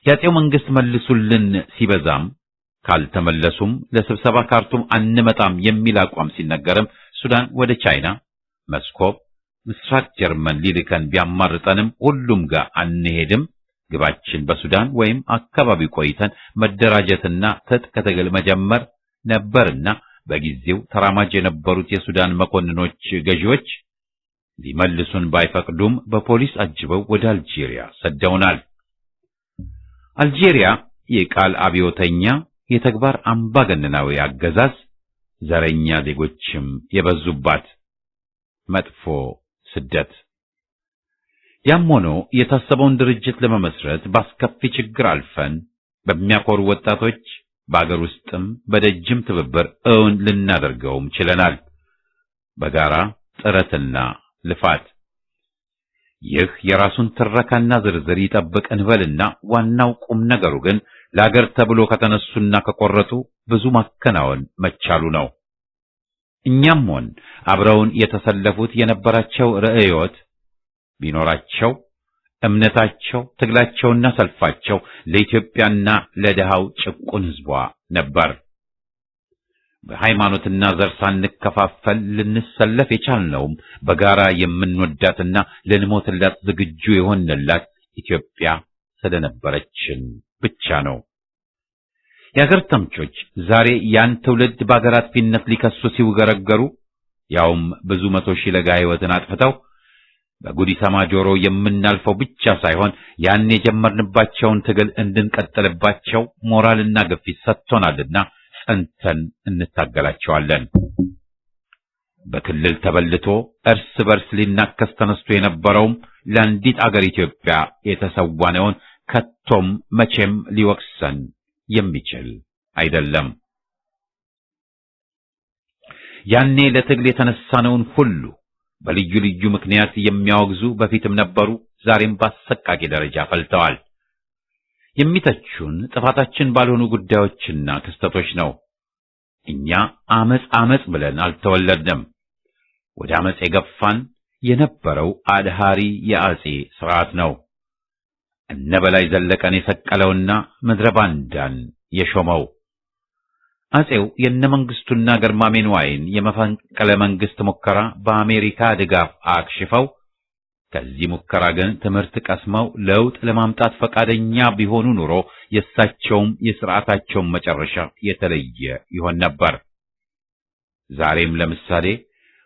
የአፄው መንግስት መልሱልን ሲበዛም ካልተመለሱም ለስብሰባ ካርቱም አንመጣም የሚል አቋም ሲነገርም ሱዳን ወደ ቻይና፣ መስኮብ፣ ምስራቅ ጀርመን ሊልከን ቢያማርጠንም ሁሉም ጋር አንሄድም፣ ግባችን በሱዳን ወይም አካባቢ ቆይተን መደራጀትና ትጥቅ ትግል መጀመር ነበርና በጊዜው ተራማጅ የነበሩት የሱዳን መኮንኖች ገዢዎች ሊመልሱን ባይፈቅዱም በፖሊስ አጅበው ወደ አልጄሪያ ሰደውናል። አልጄሪያ የቃል አብዮተኛ የተግባር አምባገነናዊ አገዛዝ፣ ዘረኛ ዜጎችም የበዙባት መጥፎ ስደት። ያም ሆኖ የታሰበውን ድርጅት ለመመስረት ባስከፊ ችግር አልፈን በሚያኮሩ ወጣቶች በአገር ውስጥም በደጅም ትብብር እውን ልናደርገውም ችለናል። በጋራ ጥረትና ልፋት። ይህ የራሱን ትረካና ዝርዝር ይጠብቅ እንበልና ዋናው ቁም ነገሩ ግን ለአገር ተብሎ ከተነሱና ከቆረጡ ብዙ ማከናወን መቻሉ ነው። እኛም ሆን አብረውን የተሰለፉት የነበራቸው ርዕዮት ቢኖራቸው እምነታቸው፣ ትግላቸውና ሰልፋቸው ለኢትዮጵያና ለድሃው ጭቁን ሕዝቧ ነበር። በሃይማኖትና ዘር ሳንከፋፈል ልንሰለፍ የቻልነውም በጋራ የምንወዳትና ልንሞትላት ዝግጁ የሆንላት ኢትዮጵያ ስለነበረችን ብቻ ነው። የአገር ተምቾች ዛሬ ያን ትውልድ በአገር አጥፊነት ሊከሱ ሲውገረገሩ፣ ያውም ብዙ መቶ ሺህ ለጋ ሕይወትን አጥፍተው በጉዲሰማ ጆሮ የምናልፈው ብቻ ሳይሆን ያን የጀመርንባቸውን ትግል እንድንቀጥልባቸው ሞራልና ግፊት ሰጥቶናልና ጸንተን እንታገላቸዋለን። በክልል ተበልቶ እርስ በርስ ሊናከስ ተነስቶ የነበረውም ለአንዲት አገር ኢትዮጵያ የተሰዋነውን ከቶም መቼም ሊወቅሰን የሚችል አይደለም። ያኔ ለትግል የተነሳነውን ሁሉ በልዩ ልዩ ምክንያት የሚያወግዙ በፊትም ነበሩ፣ ዛሬም በአሰቃቂ ደረጃ ፈልተዋል። የሚተቹን ጥፋታችን ባልሆኑ ጉዳዮችና ክስተቶች ነው። እኛ አመጽ ብለን አልተወለድንም። ወደ አመጽ የገፋን የነበረው አድሃሪ የአጼ ስርዓት ነው። እነ በላይ ዘለቀን የሰቀለውና ምድረ ባንዳን የሾመው አጼው የነመንግስቱና ገርማሜ ንዋይን የመፈንቅለ መንግስት ሙከራ በአሜሪካ ድጋፍ አክሽፈው ከዚህ ሙከራ ግን ትምህርት ቀስመው ለውጥ ለማምጣት ፈቃደኛ ቢሆኑ ኑሮ የእሳቸውም የሥርዓታቸውም መጨረሻ የተለየ ይሆን ነበር። ዛሬም ለምሳሌ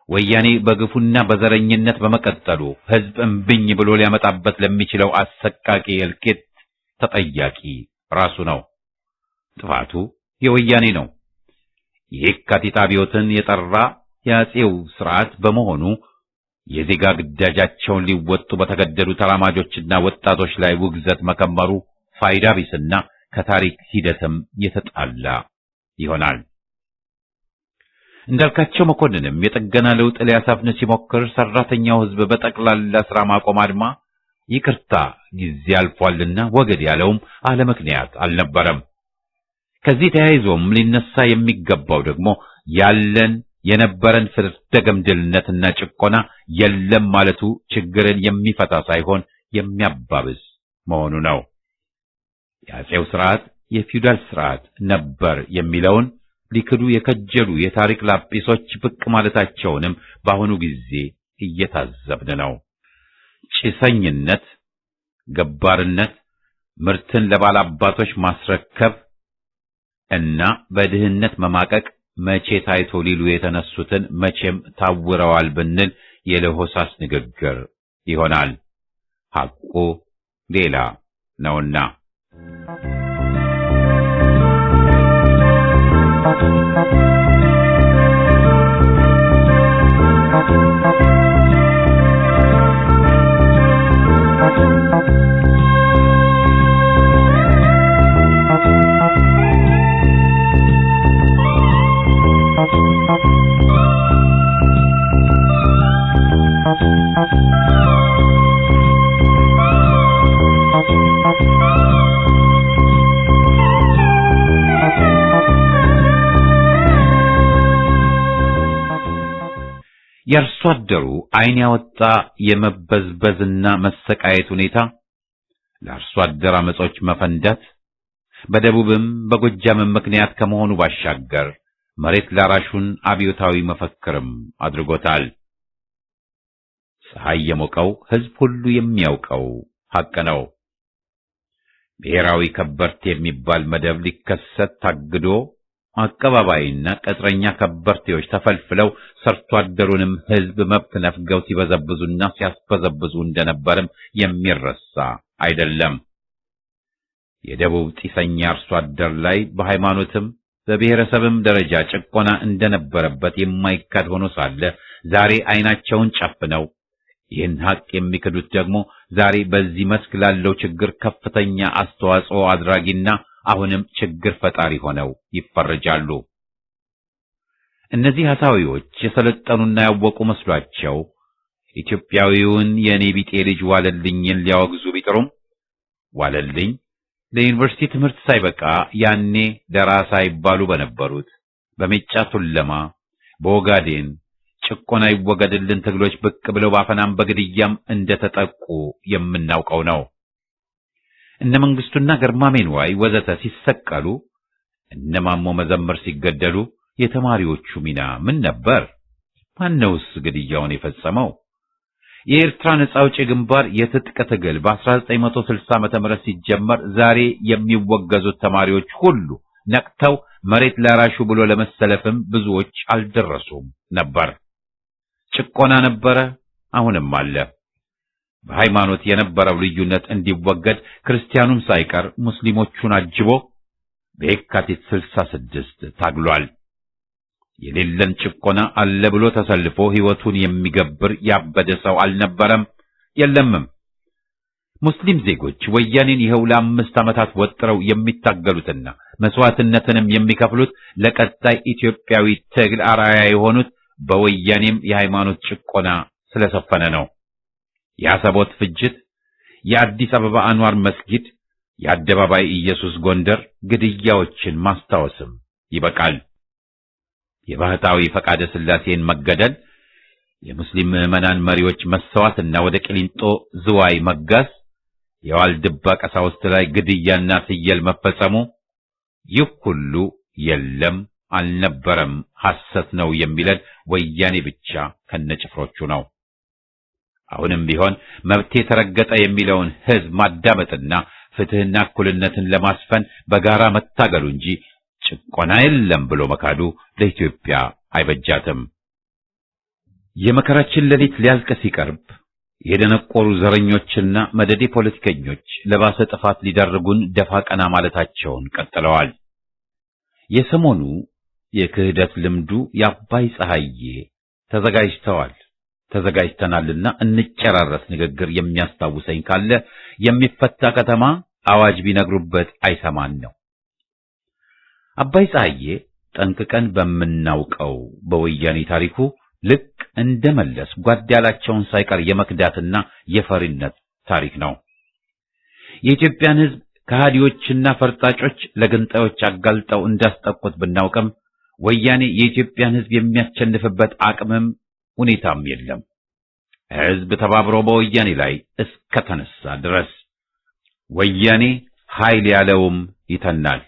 ወያኔ በግፉና በዘረኝነት በመቀጠሉ ሕዝብ እምብኝ ብሎ ሊያመጣበት ለሚችለው አሰቃቂ እልቂት ተጠያቂ ራሱ ነው። ጥፋቱ የወያኔ ነው። የካቲት አብዮትን የጠራ የአጼው ስርዓት በመሆኑ የዜጋ ግዳጃቸውን ሊወጡ በተገደዱ ተራማጆችና ወጣቶች ላይ ውግዘት መከመሩ ፋይዳ ቢስና ከታሪክ ሂደትም የተጣላ ይሆናል። እንዳልካቸው መኮንንም የጥገና ለውጥ ሊያሳፍን ሲሞክር ሰራተኛው ሕዝብ በጠቅላላ ስራ ማቆም አድማ ይቅርታ ጊዜ አልፏልና ወገድ ያለውም አለ ምክንያት አልነበረም። ከዚህ ተያይዞም ሊነሳ የሚገባው ደግሞ ያለን የነበረን ፍርደ ገምድልነትና ጭቆና የለም ማለቱ ችግርን የሚፈታ ሳይሆን የሚያባብስ መሆኑ ነው። የአጼው ስርዓት የፊውዳል ስርዓት ነበር የሚለውን ሊክዱ የከጀሉ የታሪክ ላጲሶች ብቅ ማለታቸውንም በአሁኑ ጊዜ እየታዘብን ነው። ጭሰኝነት፣ ገባርነት፣ ምርትን ለባላባቶች ማስረከብ እና በድህነት መማቀቅ መቼ ታይቶ ሊሉ የተነሱትን መቼም ታውረዋል ብንል የለሆሳስ ንግግር ይሆናል። ሐቁ ሌላ ነውና የአርሶ አደሩ ዓይን ያወጣ የመበዝበዝና መሰቃየት ሁኔታ ለአርሶ አደር አመጾች መፈንዳት በደቡብም በጎጃምም ምክንያት ከመሆኑ ባሻገር መሬት ላራሹን አብዮታዊ መፈክርም አድርጎታል። ፀሐይ የሞቀው ሕዝብ ሁሉ የሚያውቀው ሐቅ ነው። ብሔራዊ ከበርቴ የሚባል መደብ ሊከሰት ታግዶ አቀባባይና ቀጥረኛ ከበርቴዎች ተፈልፍለው ሰርቶ አደሩንም ሕዝብ መብት ነፍገው ሲበዘብዙና ሲያስበዘብዙ እንደነበርም የሚረሳ አይደለም። የደቡብ ጢሰኛ አርሶ አደር ላይ በሃይማኖትም በብሔረሰብም ደረጃ ጭቆና እንደነበረበት የማይካድ ሆኖ ሳለ ዛሬ ዓይናቸውን ጨፍነው ይህን ሐቅ የሚክዱት ደግሞ ዛሬ በዚህ መስክ ላለው ችግር ከፍተኛ አስተዋጽኦ አድራጊና አሁንም ችግር ፈጣሪ ሆነው ይፈረጃሉ። እነዚህ ሐሳዊዎች የሰለጠኑና ያወቁ መስሏቸው ኢትዮጵያዊውን የኔ ቢጤ ልጅ ዋለልኝን ሊያወግዙ ቢጥሩም ዋለልኝ ለዩኒቨርሲቲ ትምህርት ሳይበቃ ያኔ ደራሳ ይባሉ በነበሩት በሜጫ ቱለማ፣ በኦጋዴን ጭቆና ይወገድልን ትግሎች ብቅ ብለው ባፈናም በግድያም እንደተጠቁ የምናውቀው ነው። እነ መንግስቱና ገርማሜ ንዋይ ወዘተ ሲሰቀሉ፣ እነ ማሞ መዘምር ሲገደሉ የተማሪዎቹ ሚና ምን ነበር? ማነውስ ግድያውን የፈጸመው? የኤርትራ ነጻ አውጪ ግንባር የትጥቅ ትግል በ1960 ዓመተ ምህረት ሲጀመር ዛሬ የሚወገዙት ተማሪዎች ሁሉ ነቅተው መሬት ላራሹ ብሎ ለመሰለፍም ብዙዎች አልደረሱም ነበር። ጭቆና ነበረ፣ አሁንም አለ። በሃይማኖት የነበረው ልዩነት እንዲወገድ ክርስቲያኑም ሳይቀር ሙስሊሞቹን አጅቦ በየካቲት 66 ታግሏል። የሌለን ጭቆና አለ ብሎ ተሰልፎ ሕይወቱን የሚገብር ያበደ ሰው አልነበረም፣ የለምም። ሙስሊም ዜጎች ወያኔን ይኸው ለ5 ዓመታት ወጥረው የሚታገሉትና መስዋዕትነትንም የሚከፍሉት ለቀጣይ ኢትዮጵያዊ ትግል አርአያ የሆኑት በወያኔም የሃይማኖት ጭቆና ስለሰፈነ ነው። የአሰቦት ፍጅት፣ የአዲስ አበባ አንዋር መስጊድ፣ የአደባባይ ኢየሱስ ጎንደር ግድያዎችን ማስታወስም ይበቃል። የባህታዊ ፈቃደ ሥላሴን መገደል፣ የሙስሊም ምዕመናን መሪዎች መሰዋዕትና ወደ ቂሊንጦ ዝዋይ መጋዝ፣ የዋልድባ ቀሳውስት ላይ ግድያና ትየል መፈጸሙ፣ ይህ ሁሉ የለም አልነበረም ሐሰት ነው የሚለን ወያኔ ብቻ ከነጭፍሮቹ ነው። አሁንም ቢሆን መብቴ ተረገጠ የሚለውን ሕዝብ ማዳመጥና ፍትህና እኩልነትን ለማስፈን በጋራ መታገሉ እንጂ ጭቆና የለም ብሎ መካዱ ለኢትዮጵያ አይበጃትም። የመከራችን ሌሊት ሊያልቅ ሲቀርብ የደነቆሩ ዘረኞችና መደዴ ፖለቲከኞች ለባሰ ጥፋት ሊዳርጉን ደፋ ቀና ማለታቸውን ቀጥለዋል። የሰሞኑ የክህደት ልምዱ የአባይ ፀሐዬ ተዘጋጅተናልና እንጨራረስ ንግግር የሚያስታውሰኝ ካለ የሚፈታ ከተማ አዋጅ ቢነግሩበት አይሰማን ነው። አባይ ፀሐዬ ጠንቅቀን በምናውቀው በወያኔ ታሪኩ ልክ እንደመለስ ጓድ ያላቸውን ሳይቀር የመክዳትና የፈሪነት ታሪክ ነው። የኢትዮጵያን ሕዝብ ከሃዲዎችና ፈርጣጮች ለግንጣዮች አጋልጠው እንዳስጠቁት ብናውቅም ወያኔ የኢትዮጵያን ሕዝብ የሚያስቸንፍበት አቅምም ሁኔታም የለም። ሕዝብ ተባብሮ በወያኔ ላይ እስከተነሳ ድረስ ወያኔ ኃይል ያለውም ይተናል።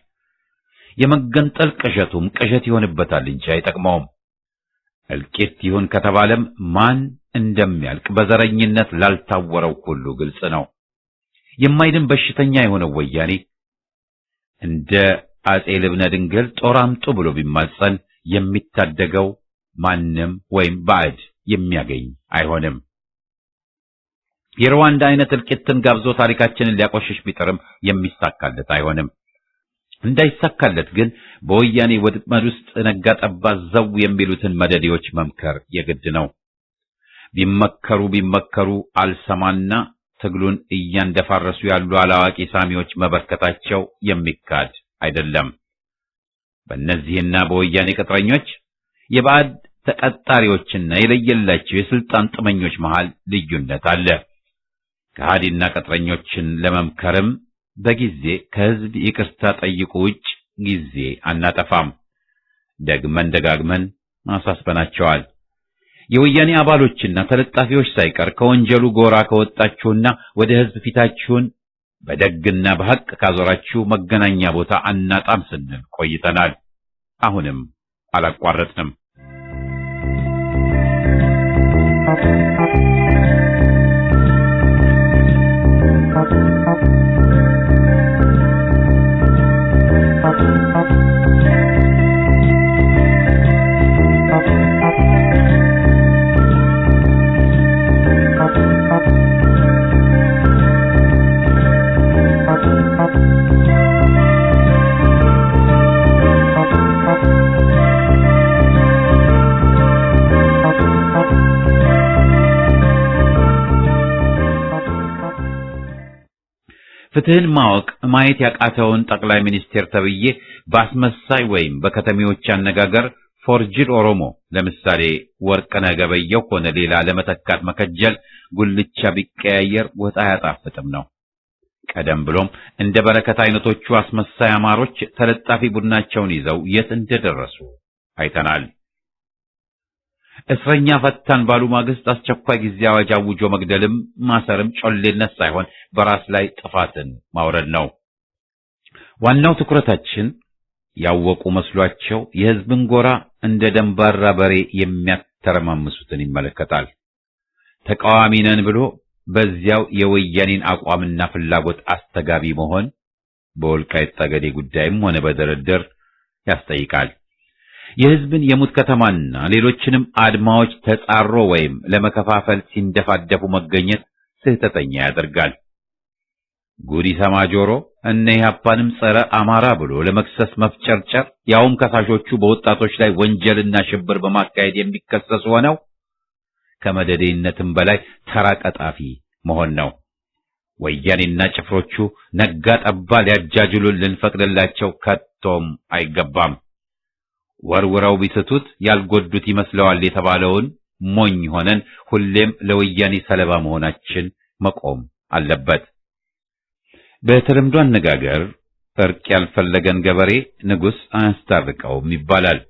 የመገንጠል ቅዠቱም ቅዠት ይሆንበታል እንጂ አይጠቅመውም። እልቂት ይሁን ከተባለም ማን እንደሚያልቅ በዘረኝነት ላልታወረው ሁሉ ግልጽ ነው። የማይድን በሽተኛ የሆነው ወያኔ እንደ አጼ ልብነ ድንግል ጦር አምጡ ብሎ ቢማጸን የሚታደገው ማንም ወይም ባዕድ የሚያገኝ አይሆንም። የሩዋንዳ አይነት እልቂትን ጋብዞ ታሪካችንን ሊያቆሽሽ ቢጥርም የሚሳካለት አይሆንም። እንዳይሳካለት ግን በወያኔ ወጥመድ ውስጥ ነጋ ጠባ ዘው የሚሉትን መደዴዎች መምከር የግድ ነው። ቢመከሩ አልሰማና ትግሉን እያንደፋረሱ ያሉ አላዋቂ ሳሚዎች መበርከታቸው የሚካድ አይደለም። በእነዚህና በወያኔ ቅጥረኞች የባዕድ ተቀጣሪዎችና የለየላቸው የስልጣን ጥመኞች መሃል ልዩነት አለ። ከሃዲና ቅጥረኞችን ለመምከርም በጊዜ ከህዝብ ይቅርታ ጠይቁ ውጭ ጊዜ አናጠፋም። ደግመን ደጋግመን ማሳስበናቸዋል። የወያኔ አባሎችና ተለጣፊዎች ሳይቀር ከወንጀሉ ጎራ ከወጣችሁና ወደ ህዝብ ፊታችሁን በደግና በሐቅ ካዞራችሁ መገናኛ ቦታ አናጣም ስንል ቆይተናል። አሁንም አላቋረጥንም። ፍትህን ማወቅ ማየት ያቃተውን ጠቅላይ ሚኒስቴር ተብዬ በአስመሳይ ወይም በከተሜዎች አነጋገር ፎርጅድ ኦሮሞ ለምሳሌ ወርቅነህ ገበየሁ ሆነ ሌላ ለመተካት መከጀል ጉልቻ ቢቀያየር ወጥ አያጣፍጥም ነው። ቀደም ብሎም እንደ በረከት አይነቶቹ አስመሳይ አማሮች ተለጣፊ ቡድናቸውን ይዘው የት እንደደረሱ አይተናል። እስረኛ ፈታን ባሉ ማግስት አስቸኳይ ጊዜ አዋጅ አውጆ መግደልም ማሰርም ጮሌነት ሳይሆን በራስ ላይ ጥፋትን ማውረድ ነው። ዋናው ትኩረታችን ያወቁ መስሏቸው የሕዝብን ጎራ እንደ ደንባራ በሬ የሚያተረማምሱትን ይመለከታል። ተቃዋሚ ነን ብሎ በዚያው የወያኔን አቋምና ፍላጎት አስተጋቢ መሆን በወልቃይት ጠገዴ ጉዳይም ሆነ በድርድር ያስጠይቃል። የሕዝብን የሙት ከተማና ሌሎችንም አድማዎች ተጻሮ ወይም ለመከፋፈል ሲንደፋደፉ መገኘት ስህተተኛ ያደርጋል። ጉዲ ሰማ ጆሮ እነ ኢህአፓንም ጸረ አማራ ብሎ ለመክሰስ መፍጨርጨር፣ ያውም ከሳሾቹ በወጣቶች ላይ ወንጀልና ሽብር በማካሄድ የሚከሰሱ ሆነው ከመደዴነትም በላይ ተራ ቀጣፊ መሆን ነው። ወያኔና ጭፍሮቹ ነጋ ጠባ ሊያጃጅሉን ልንፈቅድላቸው ከቶም አይገባም። ወርውረው ቢስቱት ያልጎዱት ይመስለዋል የተባለውን ሞኝ ሆነን ሁሌም ለወያኔ ሰለባ መሆናችን መቆም አለበት። በተለምዶ አነጋገር እርቅ ያልፈለገን ገበሬ ንጉሥ አያስታርቀውም ይባላል።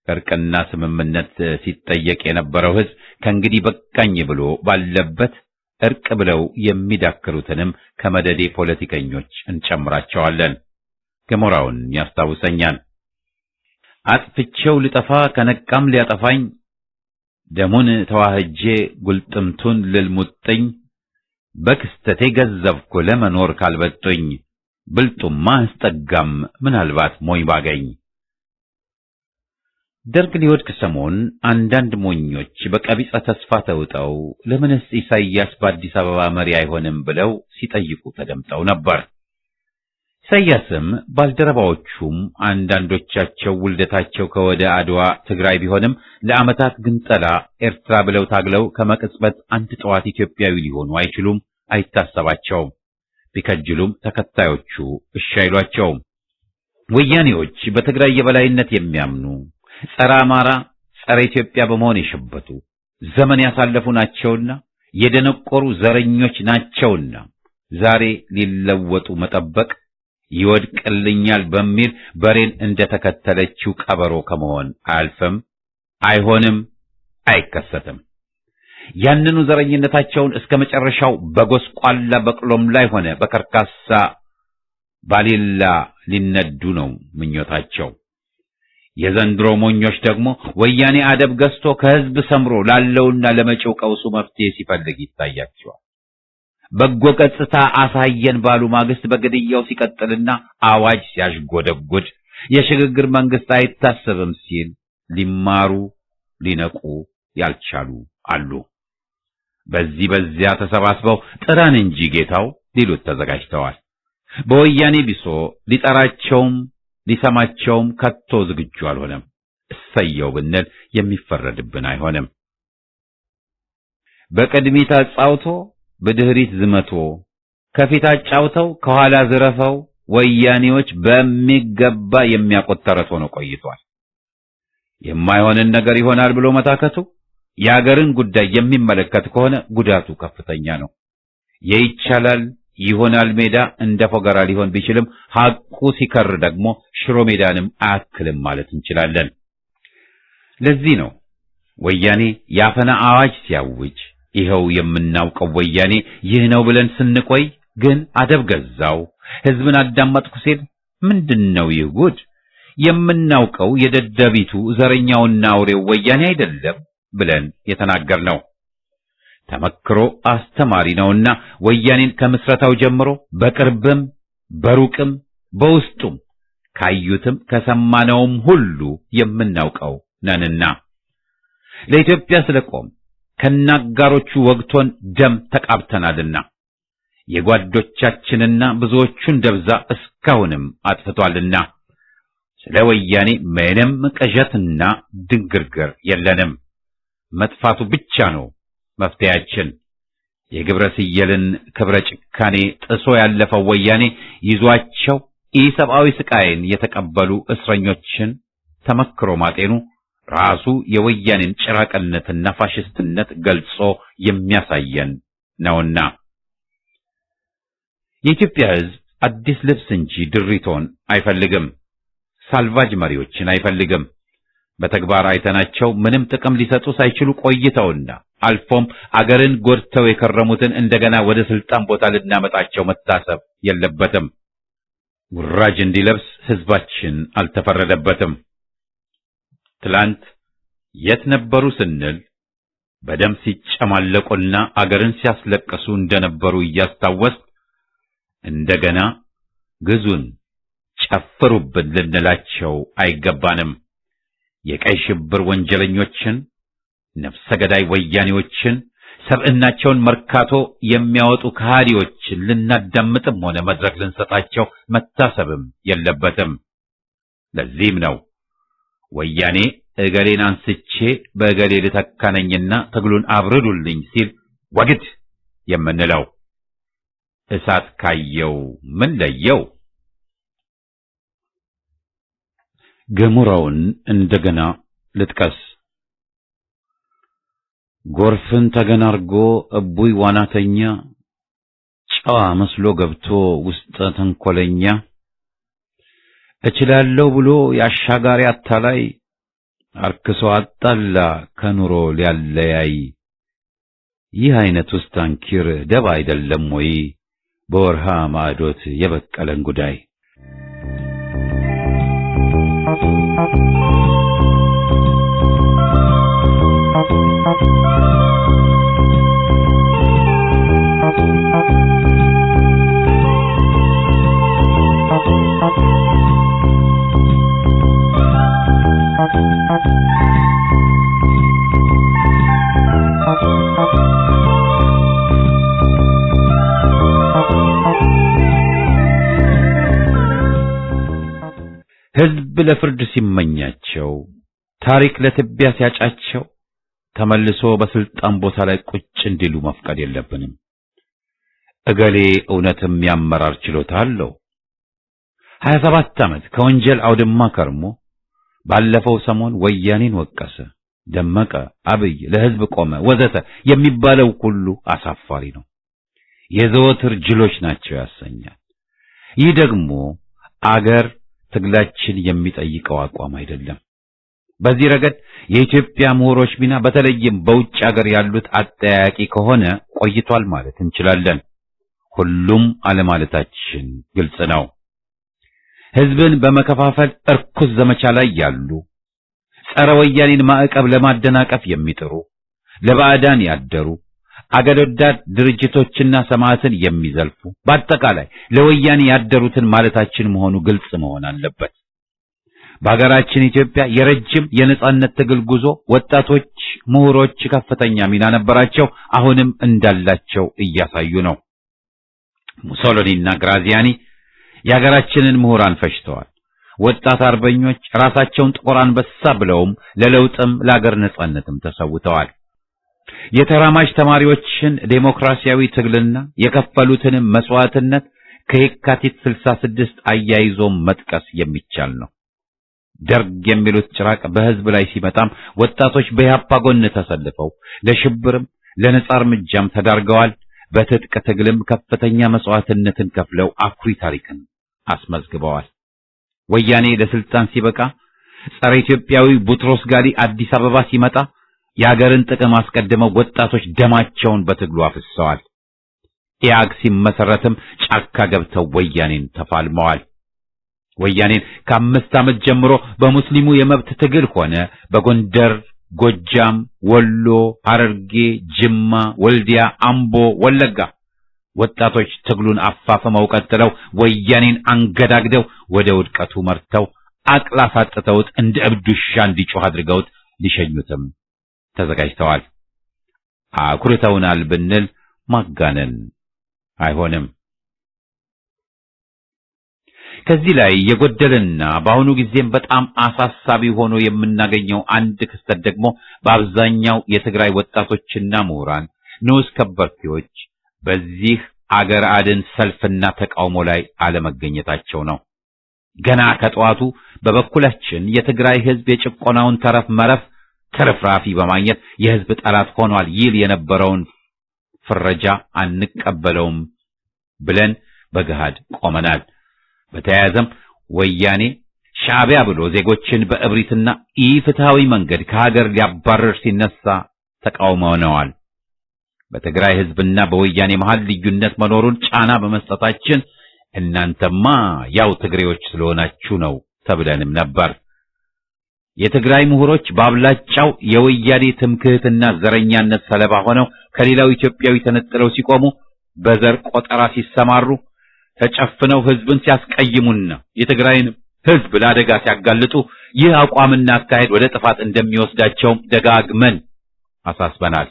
እርቅና ስምምነት ሲጠየቅ የነበረው ሕዝብ ከእንግዲህ በቃኝ ብሎ ባለበት እርቅ ብለው የሚዳክሩትንም ከመደዴ ፖለቲከኞች እንጨምራቸዋለን። ገሞራውን ያስታውሰኛል። አጥፍቼው ልጠፋ ከነቃም ሊያጠፋኝ ደሙን ተዋህጄ ጉልጥምቱን ልልሙጥኝ በክስተቴ ገዘብኩ ለመኖር ካልበጡኝ ብልጡማ አስጠጋም ምናልባት ሞኝ ባገኝ። ደርግ ሊወድቅ ሰሞን አንዳንድ ሞኞች በቀቢጸ ተስፋ ተውጠው ለምንስ ኢሳይያስ በአዲስ አበባ መሪ አይሆንም ብለው ሲጠይቁ ተደምጠው ነበር። ኢሳይያስም ባልደረባዎቹም አንዳንዶቻቸው ውልደታቸው ከወደ አድዋ ትግራይ ቢሆንም ለዓመታት ግንጠላ ኤርትራ ብለው ታግለው ከመቅጽበት አንድ ጠዋት ኢትዮጵያዊ ሊሆኑ አይችሉም፣ አይታሰባቸውም። ቢከጅሉም ተከታዮቹ እሺ አይሏቸውም። ወያኔዎች በትግራይ የበላይነት የሚያምኑ ጸረ አማራ፣ ጸረ ኢትዮጵያ በመሆን የሸበቱ ዘመን ያሳለፉ ናቸውና የደነቆሩ ዘረኞች ናቸውና ዛሬ ሊለወጡ መጠበቅ ይወድቅልኛል በሚል በሬን እንደተከተለችው ቀበሮ ከመሆን አያልፍም፣ አይሆንም፣ አይከሰትም። ያንኑ ዘረኝነታቸውን እስከ መጨረሻው በጎስቋላ በቅሎም ላይ ሆነ በከርካሳ ባሌላ ሊነዱ ነው ምኞታቸው። የዘንድሮ ሞኞች ደግሞ ወያኔ አደብ ገዝቶ ከህዝብ ሰምሮ ላለውና ለመጪው ቀውሱ መፍትሄ ሲፈልግ ይታያቸዋል። በጎ ገጽታ አሳየን ባሉ ማግስት በግድያው ሲቀጥልና አዋጅ ሲያሽጎደጉድ የሽግግር መንግስት አይታሰብም ሲል ሊማሩ ሊነቁ ያልቻሉ አሉ። በዚያ ተሰባስበው ጥራን እንጂ ጌታው ሊሉት ተዘጋጅተዋል። በወያኔ ቢሶ ሊጠራቸውም ሊሰማቸውም ከቶ ዝግጁ አልሆነም። እሰየው ብንል የሚፈረድብን አይሆንም። በቅድሚት አጫውቶ በድህሪት ዝመቶ ከፊት አጫውተው ከኋላ ዝረፈው ወያኔዎች በሚገባ የሚያቆጥ ተረት ሆኖ ቆይቷል። የማይሆንን ነገር ይሆናል ብሎ መታከቱ የአገርን ጉዳይ የሚመለከት ከሆነ ጉዳቱ ከፍተኛ ነው። የይቻላል ይሆናል ሜዳ እንደ ፎገራ ሊሆን ቢችልም ሐቁ ሲከር ደግሞ ሽሮ ሜዳንም አያክልም ማለት እንችላለን። ለዚህ ነው ወያኔ ያፈና አዋጅ ሲያውጅ ይኸው የምናውቀው ወያኔ ይህ ነው ብለን ስንቆይ ግን አደብ ገዛው ህዝብን አዳመጥኩ ሲል ምንድነው ይህ ጉድ? የምናውቀው የደደቢቱ ዘረኛውና አውሬው ወያኔ አይደለም ብለን የተናገርነው ተመክሮ አስተማሪ ነውና ወያኔን ከምስረታው ጀምሮ በቅርብም በሩቅም በውስጡም ካዩትም ከሰማነውም ሁሉ የምናውቀው ነንና ለኢትዮጵያ ስለቆም ከናጋሮቹ ወግቶን ደም ተቃብተናልና የጓዶቻችንና ብዙዎቹን ደብዛ እስካሁንም አጥፍቷልና ስለ ወያኔ ምንም ቅዠትና ድንግርግር የለንም። መጥፋቱ ብቻ ነው መፍትያችን። የግብረ ስየልን ክብረ ጭካኔ ጥሶ ያለፈው ወያኔ ይዟቸው ኢሰብአዊ ስቃይን የተቀበሉ እስረኞችን ተመክሮ ማጤኑ ራሱ የወያኔን ጭራቅነትና ፋሽስትነት ገልጾ የሚያሳየን ነውና የኢትዮጵያ ሕዝብ አዲስ ልብስ እንጂ ድሪቶን አይፈልግም። ሳልቫጅ መሪዎችን አይፈልግም። በተግባር አይተናቸው ምንም ጥቅም ሊሰጡ ሳይችሉ ቆይተውና አልፎም አገርን ጎድተው የከረሙትን እንደገና ወደ ስልጣን ቦታ ልናመጣቸው መታሰብ የለበትም። ውራጅ እንዲለብስ ሕዝባችን አልተፈረደበትም። ትላንት የት ነበሩ ስንል በደም ሲጨማለቁና አገርን ሲያስለቅሱ እንደነበሩ እያስታወስ እንደገና ግዙን ጨፍሩብን ልንላቸው አይገባንም። የቀይ ሽብር ወንጀለኞችን፣ ነፍሰ ገዳይ ወያኔዎችን፣ ሰብዕናቸውን መርካቶ የሚያወጡ ከሃዲዎችን ልናዳምጥም ሆነ መድረክ ልንሰጣቸው መታሰብም የለበትም። ለዚህም ነው ወያኔ እገሌን አንስቼ በእገሌ ልተካነኝና ትግሉን አብርዱልኝ ሲል ወግድ የምንለው። እሳት ካየው ምን ለየው? ገሞራውን እንደገና ልጥቀስ። ጎርፍን ተገና አርጎ እቡይ ዋናተኛ ጨዋ መስሎ ገብቶ ውስጠ ተንኮለኛ እችላለሁ ብሎ ያሻጋሪ አታላይ አርክሶ አጣላ ከኑሮ ሊያለያይ። ይህ አይነት ውስጥ አንኪር ደባ አይደለም ወይ በወርሃ ማዕዶት የበቀለን ጉዳይ? ሕዝብ ለፍርድ ሲመኛቸው፣ ታሪክ ለትቢያ ሲያጫቸው ተመልሶ በስልጣን ቦታ ላይ ቁጭ እንዲሉ መፍቀድ የለብንም። እገሌ እውነትም ያመራር ችሎታ አለው። 27 ዓመት ከወንጀል አውድማ ከርሞ ባለፈው ሰሞን ወያኔን ወቀሰ፣ ደመቀ፣ አብይ ለሕዝብ ቆመ ወዘተ የሚባለው ሁሉ አሳፋሪ ነው። የዘወትር ጅሎች ናቸው ያሰኛል። ይህ ደግሞ አገር ትግላችን የሚጠይቀው አቋም አይደለም። በዚህ ረገድ የኢትዮጵያ ምሁሮች ሚና በተለይም በውጭ ሀገር ያሉት አጠያያቂ ከሆነ ቆይቷል ማለት እንችላለን። ሁሉም አለማለታችን ግልጽ ነው። ሕዝብን በመከፋፈል እርኩስ ዘመቻ ላይ ያሉ፣ ጸረ ወያኔን ማዕቀብ ለማደናቀፍ የሚጥሩ፣ ለባዕዳን ያደሩ፣ አገር ወዳድ ድርጅቶችና ሰማዕትን የሚዘልፉ፣ በአጠቃላይ ለወያኔ ያደሩትን ማለታችን መሆኑ ግልጽ መሆን አለበት። በሀገራችን ኢትዮጵያ የረጅም የነጻነት ትግል ጉዞ ወጣቶች ምሁሮች ከፍተኛ ሚና ነበራቸው፣ አሁንም እንዳላቸው እያሳዩ ነው። ሙሶሎኒና ግራዚያኒ የሀገራችንን ምሁራን ፈጅተዋል። ወጣት አርበኞች ራሳቸውን ጥቁር አንበሳ ብለውም ለለውጥም ለሀገር ነጻነትም ተሰውተዋል። የተራማጅ ተማሪዎችን ዴሞክራሲያዊ ትግልና የከፈሉትንም መስዋዕትነት ከየካቲት 66 አያይዞም መጥቀስ የሚቻል ነው። ደርግ የሚሉት ጭራቅ በሕዝብ ላይ ሲመጣም ወጣቶች በኢህአፓ ጎን ተሰልፈው ለሽብርም ለነጻ እርምጃም ተዳርገዋል። በትጥቅ ትግልም ከፍተኛ መስዋዕትነትን ከፍለው አኩሪ ታሪክን አስመዝግበዋል። ወያኔ ለስልጣን ሲበቃ ጸረ ኢትዮጵያዊ ቡትሮስ ጋሊ አዲስ አበባ ሲመጣ የአገርን ጥቅም አስቀድመው ወጣቶች ደማቸውን በትግሉ አፍስሰዋል። ኢያግ ሲመሰረትም ጫካ ገብተው ወያኔን ተፋልመዋል። ወያኔን ከ5 ዓመት ጀምሮ በሙስሊሙ የመብት ትግል ሆነ በጎንደር፣ ጎጃም፣ ወሎ፣ ሐረርጌ፣ ጅማ፣ ወልዲያ፣ አምቦ፣ ወለጋ ወጣቶች ትግሉን አፋፍመው ቀጥለው ወያኔን አንገዳግደው ወደ ውድቀቱ መርተው አቅላ ሳጥተውት እንደ እብድ ውሻ እንዲጮህ አድርገውት ሊሸኙትም ተዘጋጅተዋል። አኩርተውናል ብንል ማጋነን አይሆንም። ከዚህ ላይ የጎደለና በአሁኑ ጊዜም በጣም አሳሳቢ ሆኖ የምናገኘው አንድ ክስተት ደግሞ በአብዛኛው የትግራይ ወጣቶችና ምሁራን ንዑስ ከበርቴዎች በዚህ አገር አድን ሰልፍና ተቃውሞ ላይ አለመገኘታቸው ነው። ገና ከጠዋቱ በበኩላችን የትግራይ ሕዝብ የጭቆናውን ተረፍ መረፍ ትርፍራፊ በማግኘት የሕዝብ ጠላት ሆኗል ይል የነበረውን ፍረጃ አንቀበለውም ብለን በገሃድ ቆመናል። በተያያዘም ወያኔ ሻዕቢያ ብሎ ዜጎችን በእብሪትና ኢፍትሃዊ መንገድ ከሀገር ሊያባረር ሲነሳ ተቃውመነዋል። በትግራይ ሕዝብና በወያኔ መሃል ልዩነት መኖሩን ጫና በመስጠታችን እናንተማ ያው ትግሬዎች ስለሆናችሁ ነው ተብለንም ነበር። የትግራይ ምሁሮች በአብላጫው የወያኔ ትምክህትና ዘረኛነት ሰለባ ሆነው ከሌላው ኢትዮጵያዊ ተነጥለው ሲቆሙ፣ በዘር ቆጠራ ሲሰማሩ፣ ተጨፍነው ሕዝብን ሲያስቀይሙና የትግራይን ሕዝብ ለአደጋ ሲያጋልጡ ይህ አቋምና አካሄድ ወደ ጥፋት እንደሚወስዳቸው ደጋግመን አሳስበናል።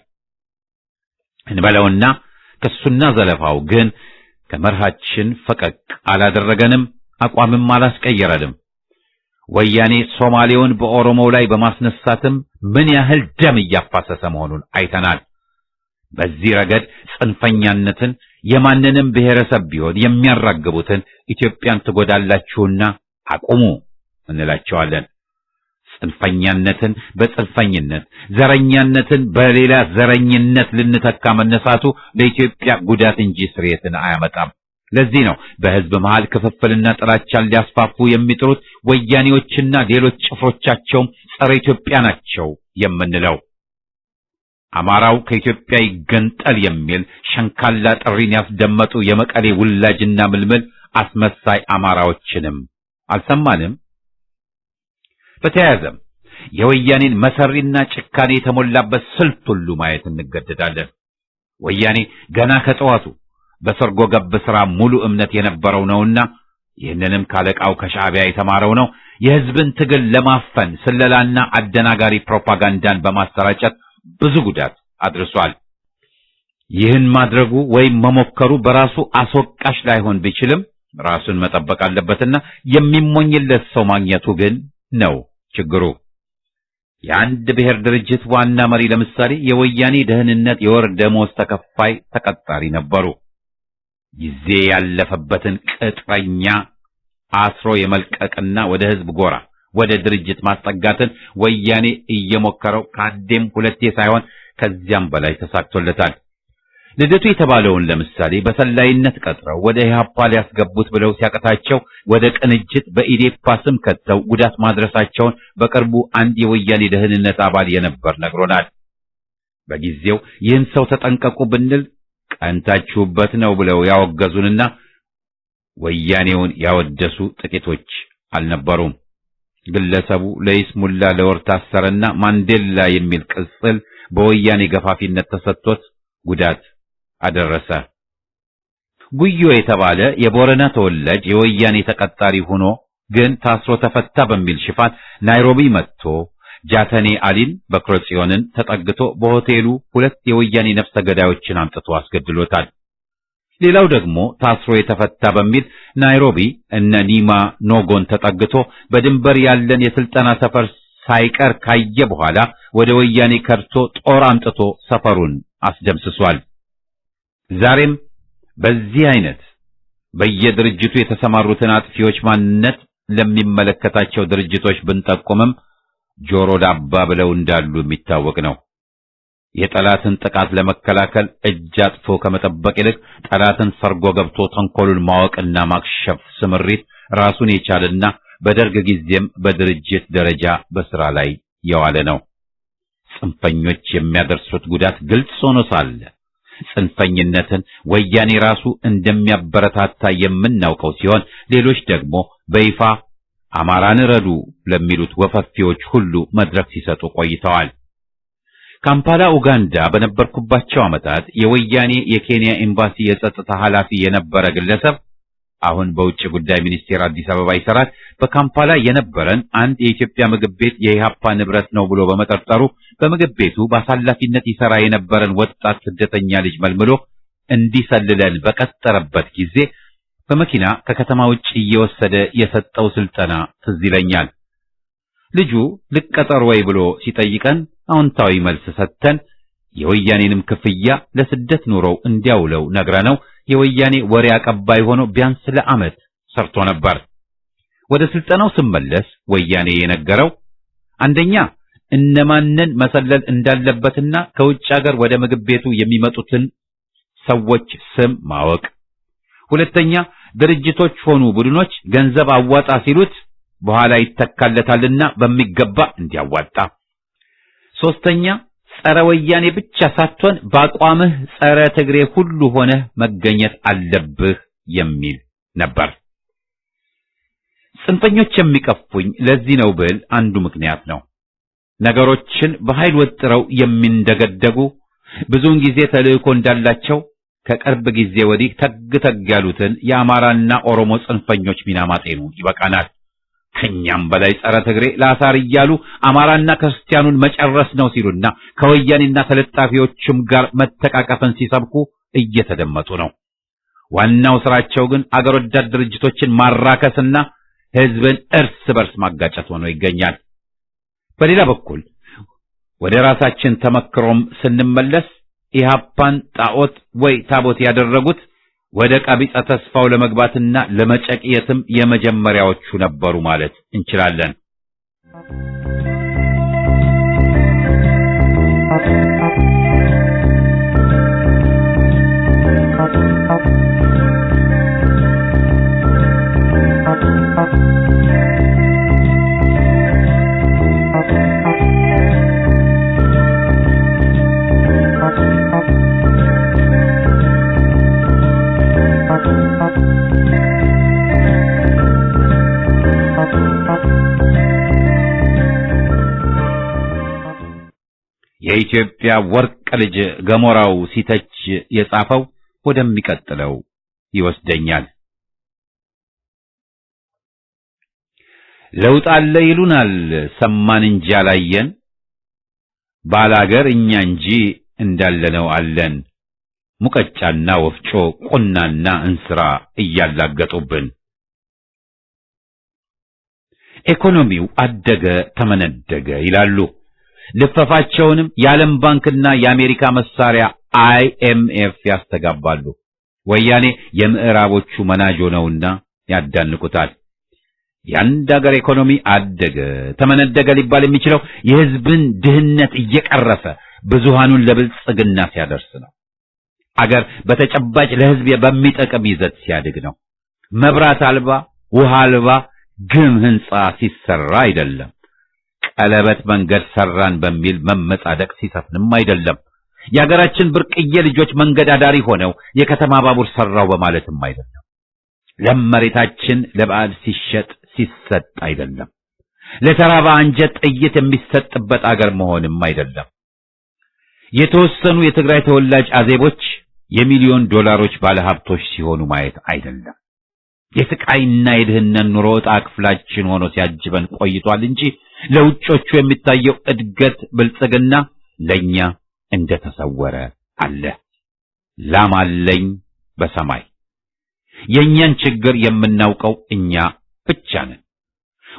እንበለውና ክሱና ዘለፋው ግን ከመርሃችን ፈቀቅ አላደረገንም፣ አቋምም አላስቀየረንም። ወያኔ ሶማሌውን በኦሮሞው ላይ በማስነሳትም ምን ያህል ደም እያፋሰሰ መሆኑን አይተናል። በዚህ ረገድ ጽንፈኛነትን የማንንም ብሔረሰብ ቢሆን የሚያራግቡትን ኢትዮጵያን ትጎዳላችሁና አቁሙ እንላቸዋለን። ጽንፈኛነትን በጽንፈኝነት፣ ዘረኛነትን በሌላ ዘረኝነት ልንተካ መነሳቱ ለኢትዮጵያ ጉዳት እንጂ ስርየትን አያመጣም። ለዚህ ነው በሕዝብ መሃል ክፍፍልና ጥላቻን ሊያስፋፉ የሚጥሩት ወያኔዎችና ሌሎች ጭፍሮቻቸውም ጸረ ኢትዮጵያ ናቸው የምንለው። አማራው ከኢትዮጵያ ይገንጠል የሚል ሸንካላ ጥሪን ያስደመጡ የመቀሌ ውላጅና ምልምል አስመሳይ አማራዎችንም አልሰማንም። በተያያዘም የወያኔን መሰሪና ጭካኔ የተሞላበት ስልት ሁሉ ማየት እንገደዳለን። ወያኔ ገና ከጠዋቱ በሰርጎ ገብ ሥራ ሙሉ እምነት የነበረው ነውና ይህንንም ካለቃው ከሻዕቢያ የተማረው ነው። የሕዝብን ትግል ለማፈን ስለላና አደናጋሪ ፕሮፓጋንዳን በማሰራጨት ብዙ ጉዳት አድርሷል። ይህን ማድረጉ ወይም መሞከሩ በራሱ አስወቃሽ ላይሆን ቢችልም ራሱን መጠበቅ አለበትና የሚሞኝለት ሰው ማግኘቱ ግን ነው ችግሩ። የአንድ ብሔር ድርጅት ዋና መሪ ለምሳሌ የወያኔ ደህንነት የወር ደሞዝ ተከፋይ ተቀጣሪ ነበሩ። ጊዜ ያለፈበትን ቅጥረኛ አስሮ የመልቀቅና ወደ ሕዝብ ጎራ ወደ ድርጅት ማስጠጋትን ወያኔ እየሞከረው ከአንዴም ሁለቴ ሳይሆን ከዚያም በላይ ተሳክቶለታል። ልደቱ የተባለውን ለምሳሌ በሰላይነት ቀጥረው ወደ ኢህአፓ ሊያስገቡት ብለው ሲያቀታቸው ወደ ቅንጅት በኢዴፓ ስም ከተው ጉዳት ማድረሳቸውን በቅርቡ አንድ የወያኔ ደህንነት አባል የነበር ነግሮናል። በጊዜው ይህን ሰው ተጠንቀቁ ብንል ቀንታችሁበት ነው ብለው ያወገዙንና ወያኔውን ያወደሱ ጥቂቶች አልነበሩም። ግለሰቡ ለይስሙላ ለወር ታሰረና ማንዴላ የሚል ቅጽል በወያኔ ገፋፊነት ተሰጥቶት ጉዳት አደረሰ። ጉዮ የተባለ የቦረና ተወላጅ የወያኔ ተቀጣሪ ሆኖ ግን ታስሮ ተፈታ በሚል ሽፋን ናይሮቢ መጥቶ ጃተኔ አሊን በክሮጽዮንን ተጠግቶ በሆቴሉ ሁለት የወያኔ ነፍሰ ገዳዮችን አምጥቶ አስገድሎታል። ሌላው ደግሞ ታስሮ የተፈታ በሚል ናይሮቢ እነ ኒማ ኖጎን ተጠግቶ በድንበር ያለን የስልጠና ሰፈር ሳይቀር ካየ በኋላ ወደ ወያኔ ከርቶ ጦር አምጥቶ ሰፈሩን አስደምስሷል። ዛሬም በዚህ አይነት በየድርጅቱ የተሰማሩትን አጥፊዎች ማንነት ለሚመለከታቸው ድርጅቶች ብንጠቁምም ጆሮ ዳባ ብለው እንዳሉ የሚታወቅ ነው። የጠላትን ጥቃት ለመከላከል እጅ አጥፎ ከመጠበቅ ይልቅ ጠላትን ሰርጎ ገብቶ ተንኮሉን ማወቅና ማክሸፍ ስምሪት ራሱን የቻለና በደርግ ጊዜም በድርጅት ደረጃ በስራ ላይ የዋለ ነው። ጽንፈኞች የሚያደርሱት ጉዳት ግልጽ ሆኖ ሳለ ጽንፈኝነትን ወያኔ ራሱ እንደሚያበረታታ የምናውቀው ሲሆን ሌሎች ደግሞ በይፋ አማራን ረዱ ለሚሉት ወፈፊዎች ሁሉ መድረክ ሲሰጡ ቆይተዋል። ካምፓላ ኡጋንዳ በነበርኩባቸው ዓመታት የወያኔ የኬንያ ኤምባሲ የጸጥታ ኃላፊ የነበረ ግለሰብ አሁን በውጭ ጉዳይ ሚኒስቴር አዲስ አበባ ይሰራል። በካምፓላ የነበረን አንድ የኢትዮጵያ ምግብ ቤት የኢሃፓ ንብረት ነው ብሎ በመጠርጠሩ በምግብ ቤቱ በአሳላፊነት ይሰራ የነበረን ወጣት ስደተኛ ልጅ መልምሎ እንዲሰልለን በቀጠረበት ጊዜ በመኪና ከከተማ ውጭ እየወሰደ የሰጠው ስልጠና ትዝ ይለኛል። ልጁ ልቀጠር ወይ ብሎ ሲጠይቀን አዎንታዊ መልስ ሰጥተን የወያኔንም ክፍያ ለስደት ኑሮው እንዲያውለው ነግረነው የወያኔ ወሬ አቀባይ ሆኖ ቢያንስ ለዓመት ሰርቶ ነበር። ወደ ስልጠናው ስመለስ ወያኔ የነገረው አንደኛ እነማንን መሰለል እንዳለበትና ከውጭ ሀገር ወደ ምግብ ቤቱ የሚመጡትን ሰዎች ስም ማወቅ፣ ሁለተኛ ድርጅቶች ሆኑ ቡድኖች ገንዘብ አዋጣ ሲሉት በኋላ ይተካለታልና በሚገባ እንዲያዋጣ፣ ሶስተኛ ጸረ ወያኔ ብቻ ሳትሆን በአቋምህ ጸረ ትግሬ ሁሉ ሆነ መገኘት አለብህ የሚል ነበር። ጽንፈኞች የሚቀፉኝ ለዚህ ነው ብል አንዱ ምክንያት ነው። ነገሮችን በኃይል ወጥረው የሚንደገደጉ ብዙውን ጊዜ ተልእኮ እንዳላቸው ከቅርብ ጊዜ ወዲህ ተግ ያሉትን የአማራና ኦሮሞ ጽንፈኞች ሚና ማጤኑ ይበቃናል። ከኛም በላይ ጸረ ትግሬ ለአሳር እያሉ አማራና ክርስቲያኑን መጨረስ ነው ሲሉና ከወያኔና ተለጣፊዎችም ጋር መተቃቀፍን ሲሰብኩ እየተደመጡ ነው። ዋናው ስራቸው ግን አገር ወዳድ ድርጅቶችን ማራከስና ህዝብን እርስ በርስ ማጋጨት ሆኖ ይገኛል። በሌላ በኩል ወደ ራሳችን ተመክሮም ስንመለስ ኢህአፓን ጣዖት ወይ ታቦት ያደረጉት ወደ ቀቢጸ ተስፋው ለመግባትና ለመጨቅየትም የመጀመሪያዎቹ ነበሩ ማለት እንችላለን። የኢትዮጵያ ወርቅ ልጅ ገሞራው ሲተች የጻፈው ወደሚቀጥለው ይወስደኛል። ለውጥ አለ ይሉናል ሰማን እንጂ አላየን፣ ባላገር እኛ እንጂ እንዳለነው አለን፣ ሙቀጫና ወፍጮ ቁናና እንስራ እያላገጡብን። ኢኮኖሚው አደገ ተመነደገ ይላሉ። ልፈፋቸውንም የዓለም ባንክና የአሜሪካ መሳሪያ IMF ያስተጋባሉ። ወያኔ የምዕራቦቹ መናጆ ነውና ያዳንቁታል። የአንድ ሀገር ኢኮኖሚ አደገ ተመነደገ ሊባል የሚችለው የሕዝብን ድህነት እየቀረፈ ብዙሃኑን ለብልጽግና ሲያደርስ ነው። አገር በተጨባጭ ለሕዝብ በሚጠቅም ይዘት ሲያድግ ነው። መብራት አልባ ውሃ አልባ ግም ህንጻ ሲሰራ አይደለም። ቀለበት መንገድ ሰራን በሚል መመጻደቅ ሲሰፍንም አይደለም። የሀገራችን ብርቅዬ ልጆች መንገድ አዳሪ ሆነው የከተማ ባቡር ሰራው በማለትም አይደለም። ለመሬታችን ለበዓል ሲሸጥ ሲሰጥ አይደለም። ለተራባ አንጀት ጥይት የሚሰጥበት አገር መሆንም አይደለም። የተወሰኑ የትግራይ ተወላጅ አዜቦች የሚሊዮን ዶላሮች ባለሀብቶች ሲሆኑ ማየት አይደለም። የስቃይና የድህነት ኑሮ ዕጣ ክፍላችን ሆኖ ሲያጅበን ቆይቷል እንጂ ለውጮቹ የሚታየው እድገት ብልጽግና ለኛ እንደተሰወረ አለ። ላም አለኝ በሰማይ። የኛን ችግር የምናውቀው እኛ ብቻ ነን።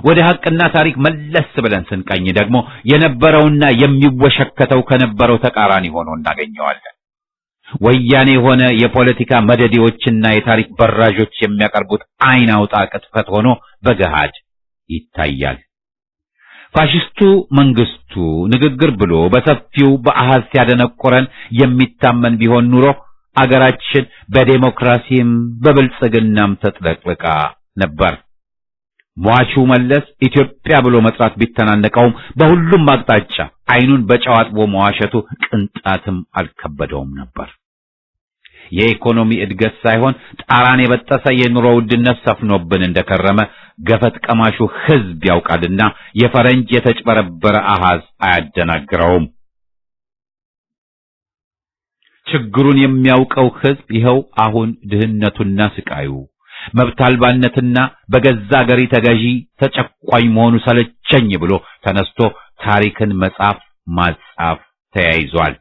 ወደ ሐቅና ታሪክ መለስ ብለን ስንቀኝ ደግሞ የነበረውና የሚወሸከተው ከነበረው ተቃራኒ ሆኖ እናገኘዋለን። ወያኔ ሆነ የፖለቲካ መደዴዎችና የታሪክ በራዦች የሚያቀርቡት አይን አውጣ ቅጥፈት ሆኖ በገሃድ ይታያል። ፋሽስቱ መንግስቱ ንግግር ብሎ በሰፊው በአሃዝ ሲያደነቆረን የሚታመን ቢሆን ኑሮ አገራችን በዴሞክራሲም በብልጽግናም ተጥለቅልቃ ነበር። ሟቹ መለስ ኢትዮጵያ ብሎ መጥራት ቢተናነቀውም በሁሉም አቅጣጫ አይኑን በጨው አጥቦ መዋሸቱ ቅንጣትም አልከበደውም ነበር። የኢኮኖሚ እድገት ሳይሆን ጣራን የበጠሰ የኑሮ ውድነት ሰፍኖብን እንደከረመ ገፈት ቀማሹ ሕዝብ ያውቃልና የፈረንጅ የተጭበረበረ አሃዝ አያደናግረውም። ችግሩን የሚያውቀው ሕዝብ ይኸው አሁን ድህነቱና ስቃዩ፣ መብት አልባነትና በገዛ አገሪ ተገዢ ተጨቋኝ መሆኑ ሰለቸኝ ብሎ ተነስቶ ታሪክን መጻፍ ማጻፍ ተያይዟል።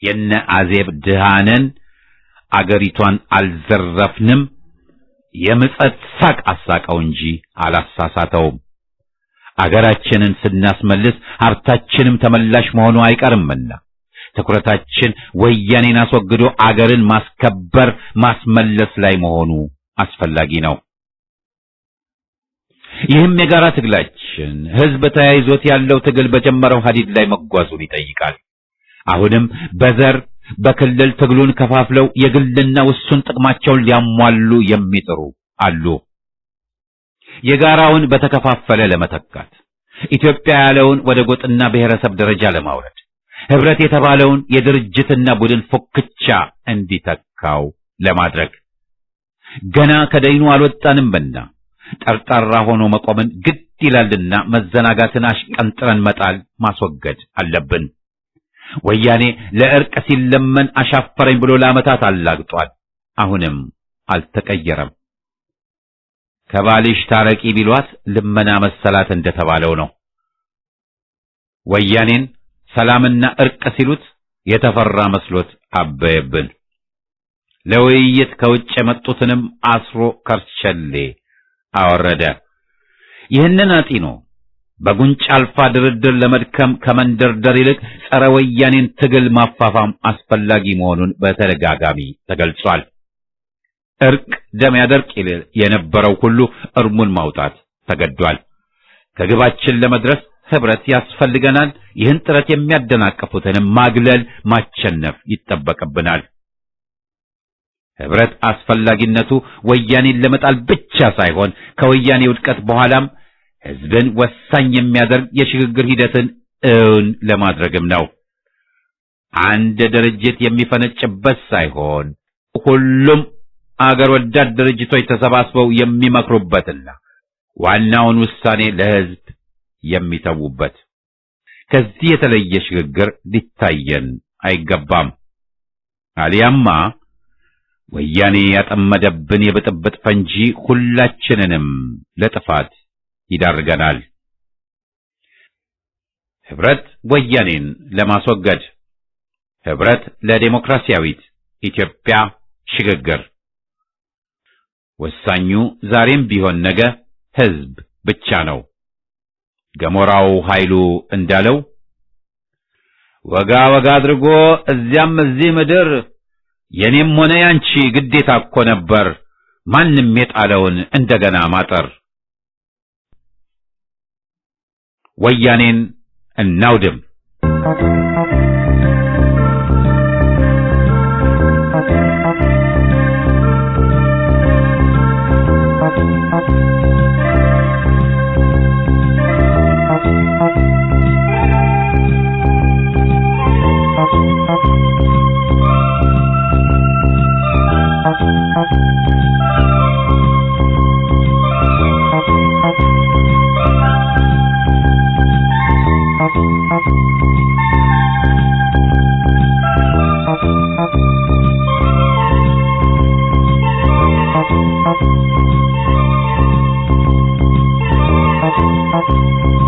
የነ አዜብ ድሃነን አገሪቷን አልዘረፍንም የምጸት ሳቅ አሳቀው እንጂ አላሳሳተውም። አገራችንን ስናስመልስ ሀብታችንም ተመላሽ መሆኑ አይቀርምና ትኩረታችን ወያኔን አስወግዶ አገርን ማስከበር ማስመለስ ላይ መሆኑ አስፈላጊ ነው። ይህም የጋራ ትግላችን ህዝብ ተያይዞት ያለው ትግል በጀመረው ሐዲድ ላይ መጓዙን ይጠይቃል። አሁንም በዘር በክልል ትግሉን ከፋፍለው የግልና ውሱን ጥቅማቸውን ሊያሟሉ የሚጥሩ አሉ። የጋራውን በተከፋፈለ ለመተካት፣ ኢትዮጵያ ያለውን ወደ ጎጥና ብሔረሰብ ደረጃ ለማውረድ፣ ህብረት የተባለውን የድርጅትና ቡድን ፉክቻ እንዲተካው ለማድረግ ገና ከደይኑ አልወጣንምና ጠርጣራ ሆኖ መቆምን ግድ ይላልና መዘናጋትን አሽቀንጥረን መጣል ማስወገድ አለብን። ወያኔ ለእርቅ ሲለመን አሻፈረኝ ብሎ ለዓመታት አላግጧል። አሁንም አልተቀየረም። ከባልሽ ታረቂ ቢሏት ልመና መሰላት እንደተባለው ነው። ወያኔን ሰላምና እርቅ ሲሉት የተፈራ መስሎት አበየብን። ለውይይት ከውጭ የመጡትንም አስሮ ከርቸሌ አወረደ። ይህንን አጢኖ በጉንጭ አልፋ ድርድር ለመድከም ከመንደርደር ይልቅ ጸረ ወያኔን ትግል ማፋፋም አስፈላጊ መሆኑን በተደጋጋሚ ተገልጿል። እርቅ ደም ያደርቅ የነበረው ሁሉ እርሙን ማውጣት ተገዷል። ከግባችን ለመድረስ ህብረት ያስፈልገናል። ይህን ጥረት የሚያደናቅፉትንም ማግለል፣ ማቸነፍ ይጠበቅብናል። ህብረት አስፈላጊነቱ ወያኔን ለመጣል ብቻ ሳይሆን ከወያኔ ውድቀት በኋላም ህዝብን ወሳኝ የሚያደርግ የሽግግር ሂደትን እውን ለማድረግም ነው። አንድ ድርጅት የሚፈነጭበት ሳይሆን ሁሉም አገር ወዳድ ድርጅቶች ተሰባስበው የሚመክሩበትና ዋናውን ውሳኔ ለህዝብ የሚተዉበት። ከዚህ የተለየ ሽግግር ሊታየን አይገባም። አሊያማ ወያኔ ያጠመደብን የብጥብጥ ፈንጂ ሁላችንንም ለጥፋት ይዳርገናል። ህብረት ወያኔን ለማስወገድ፣ ህብረት ለዴሞክራሲያዊት ኢትዮጵያ ሽግግር። ወሳኙ ዛሬም ቢሆን ነገ ህዝብ ብቻ ነው። ገሞራው ኃይሉ እንዳለው ወጋ ወጋ አድርጎ እዚያም እዚህ ምድር የኔም ሆነ ያንቺ ግዴታ እኮ ነበር ማንም የጣለውን እንደገና ማጠር። ወያኔን እናውድም። Thank you.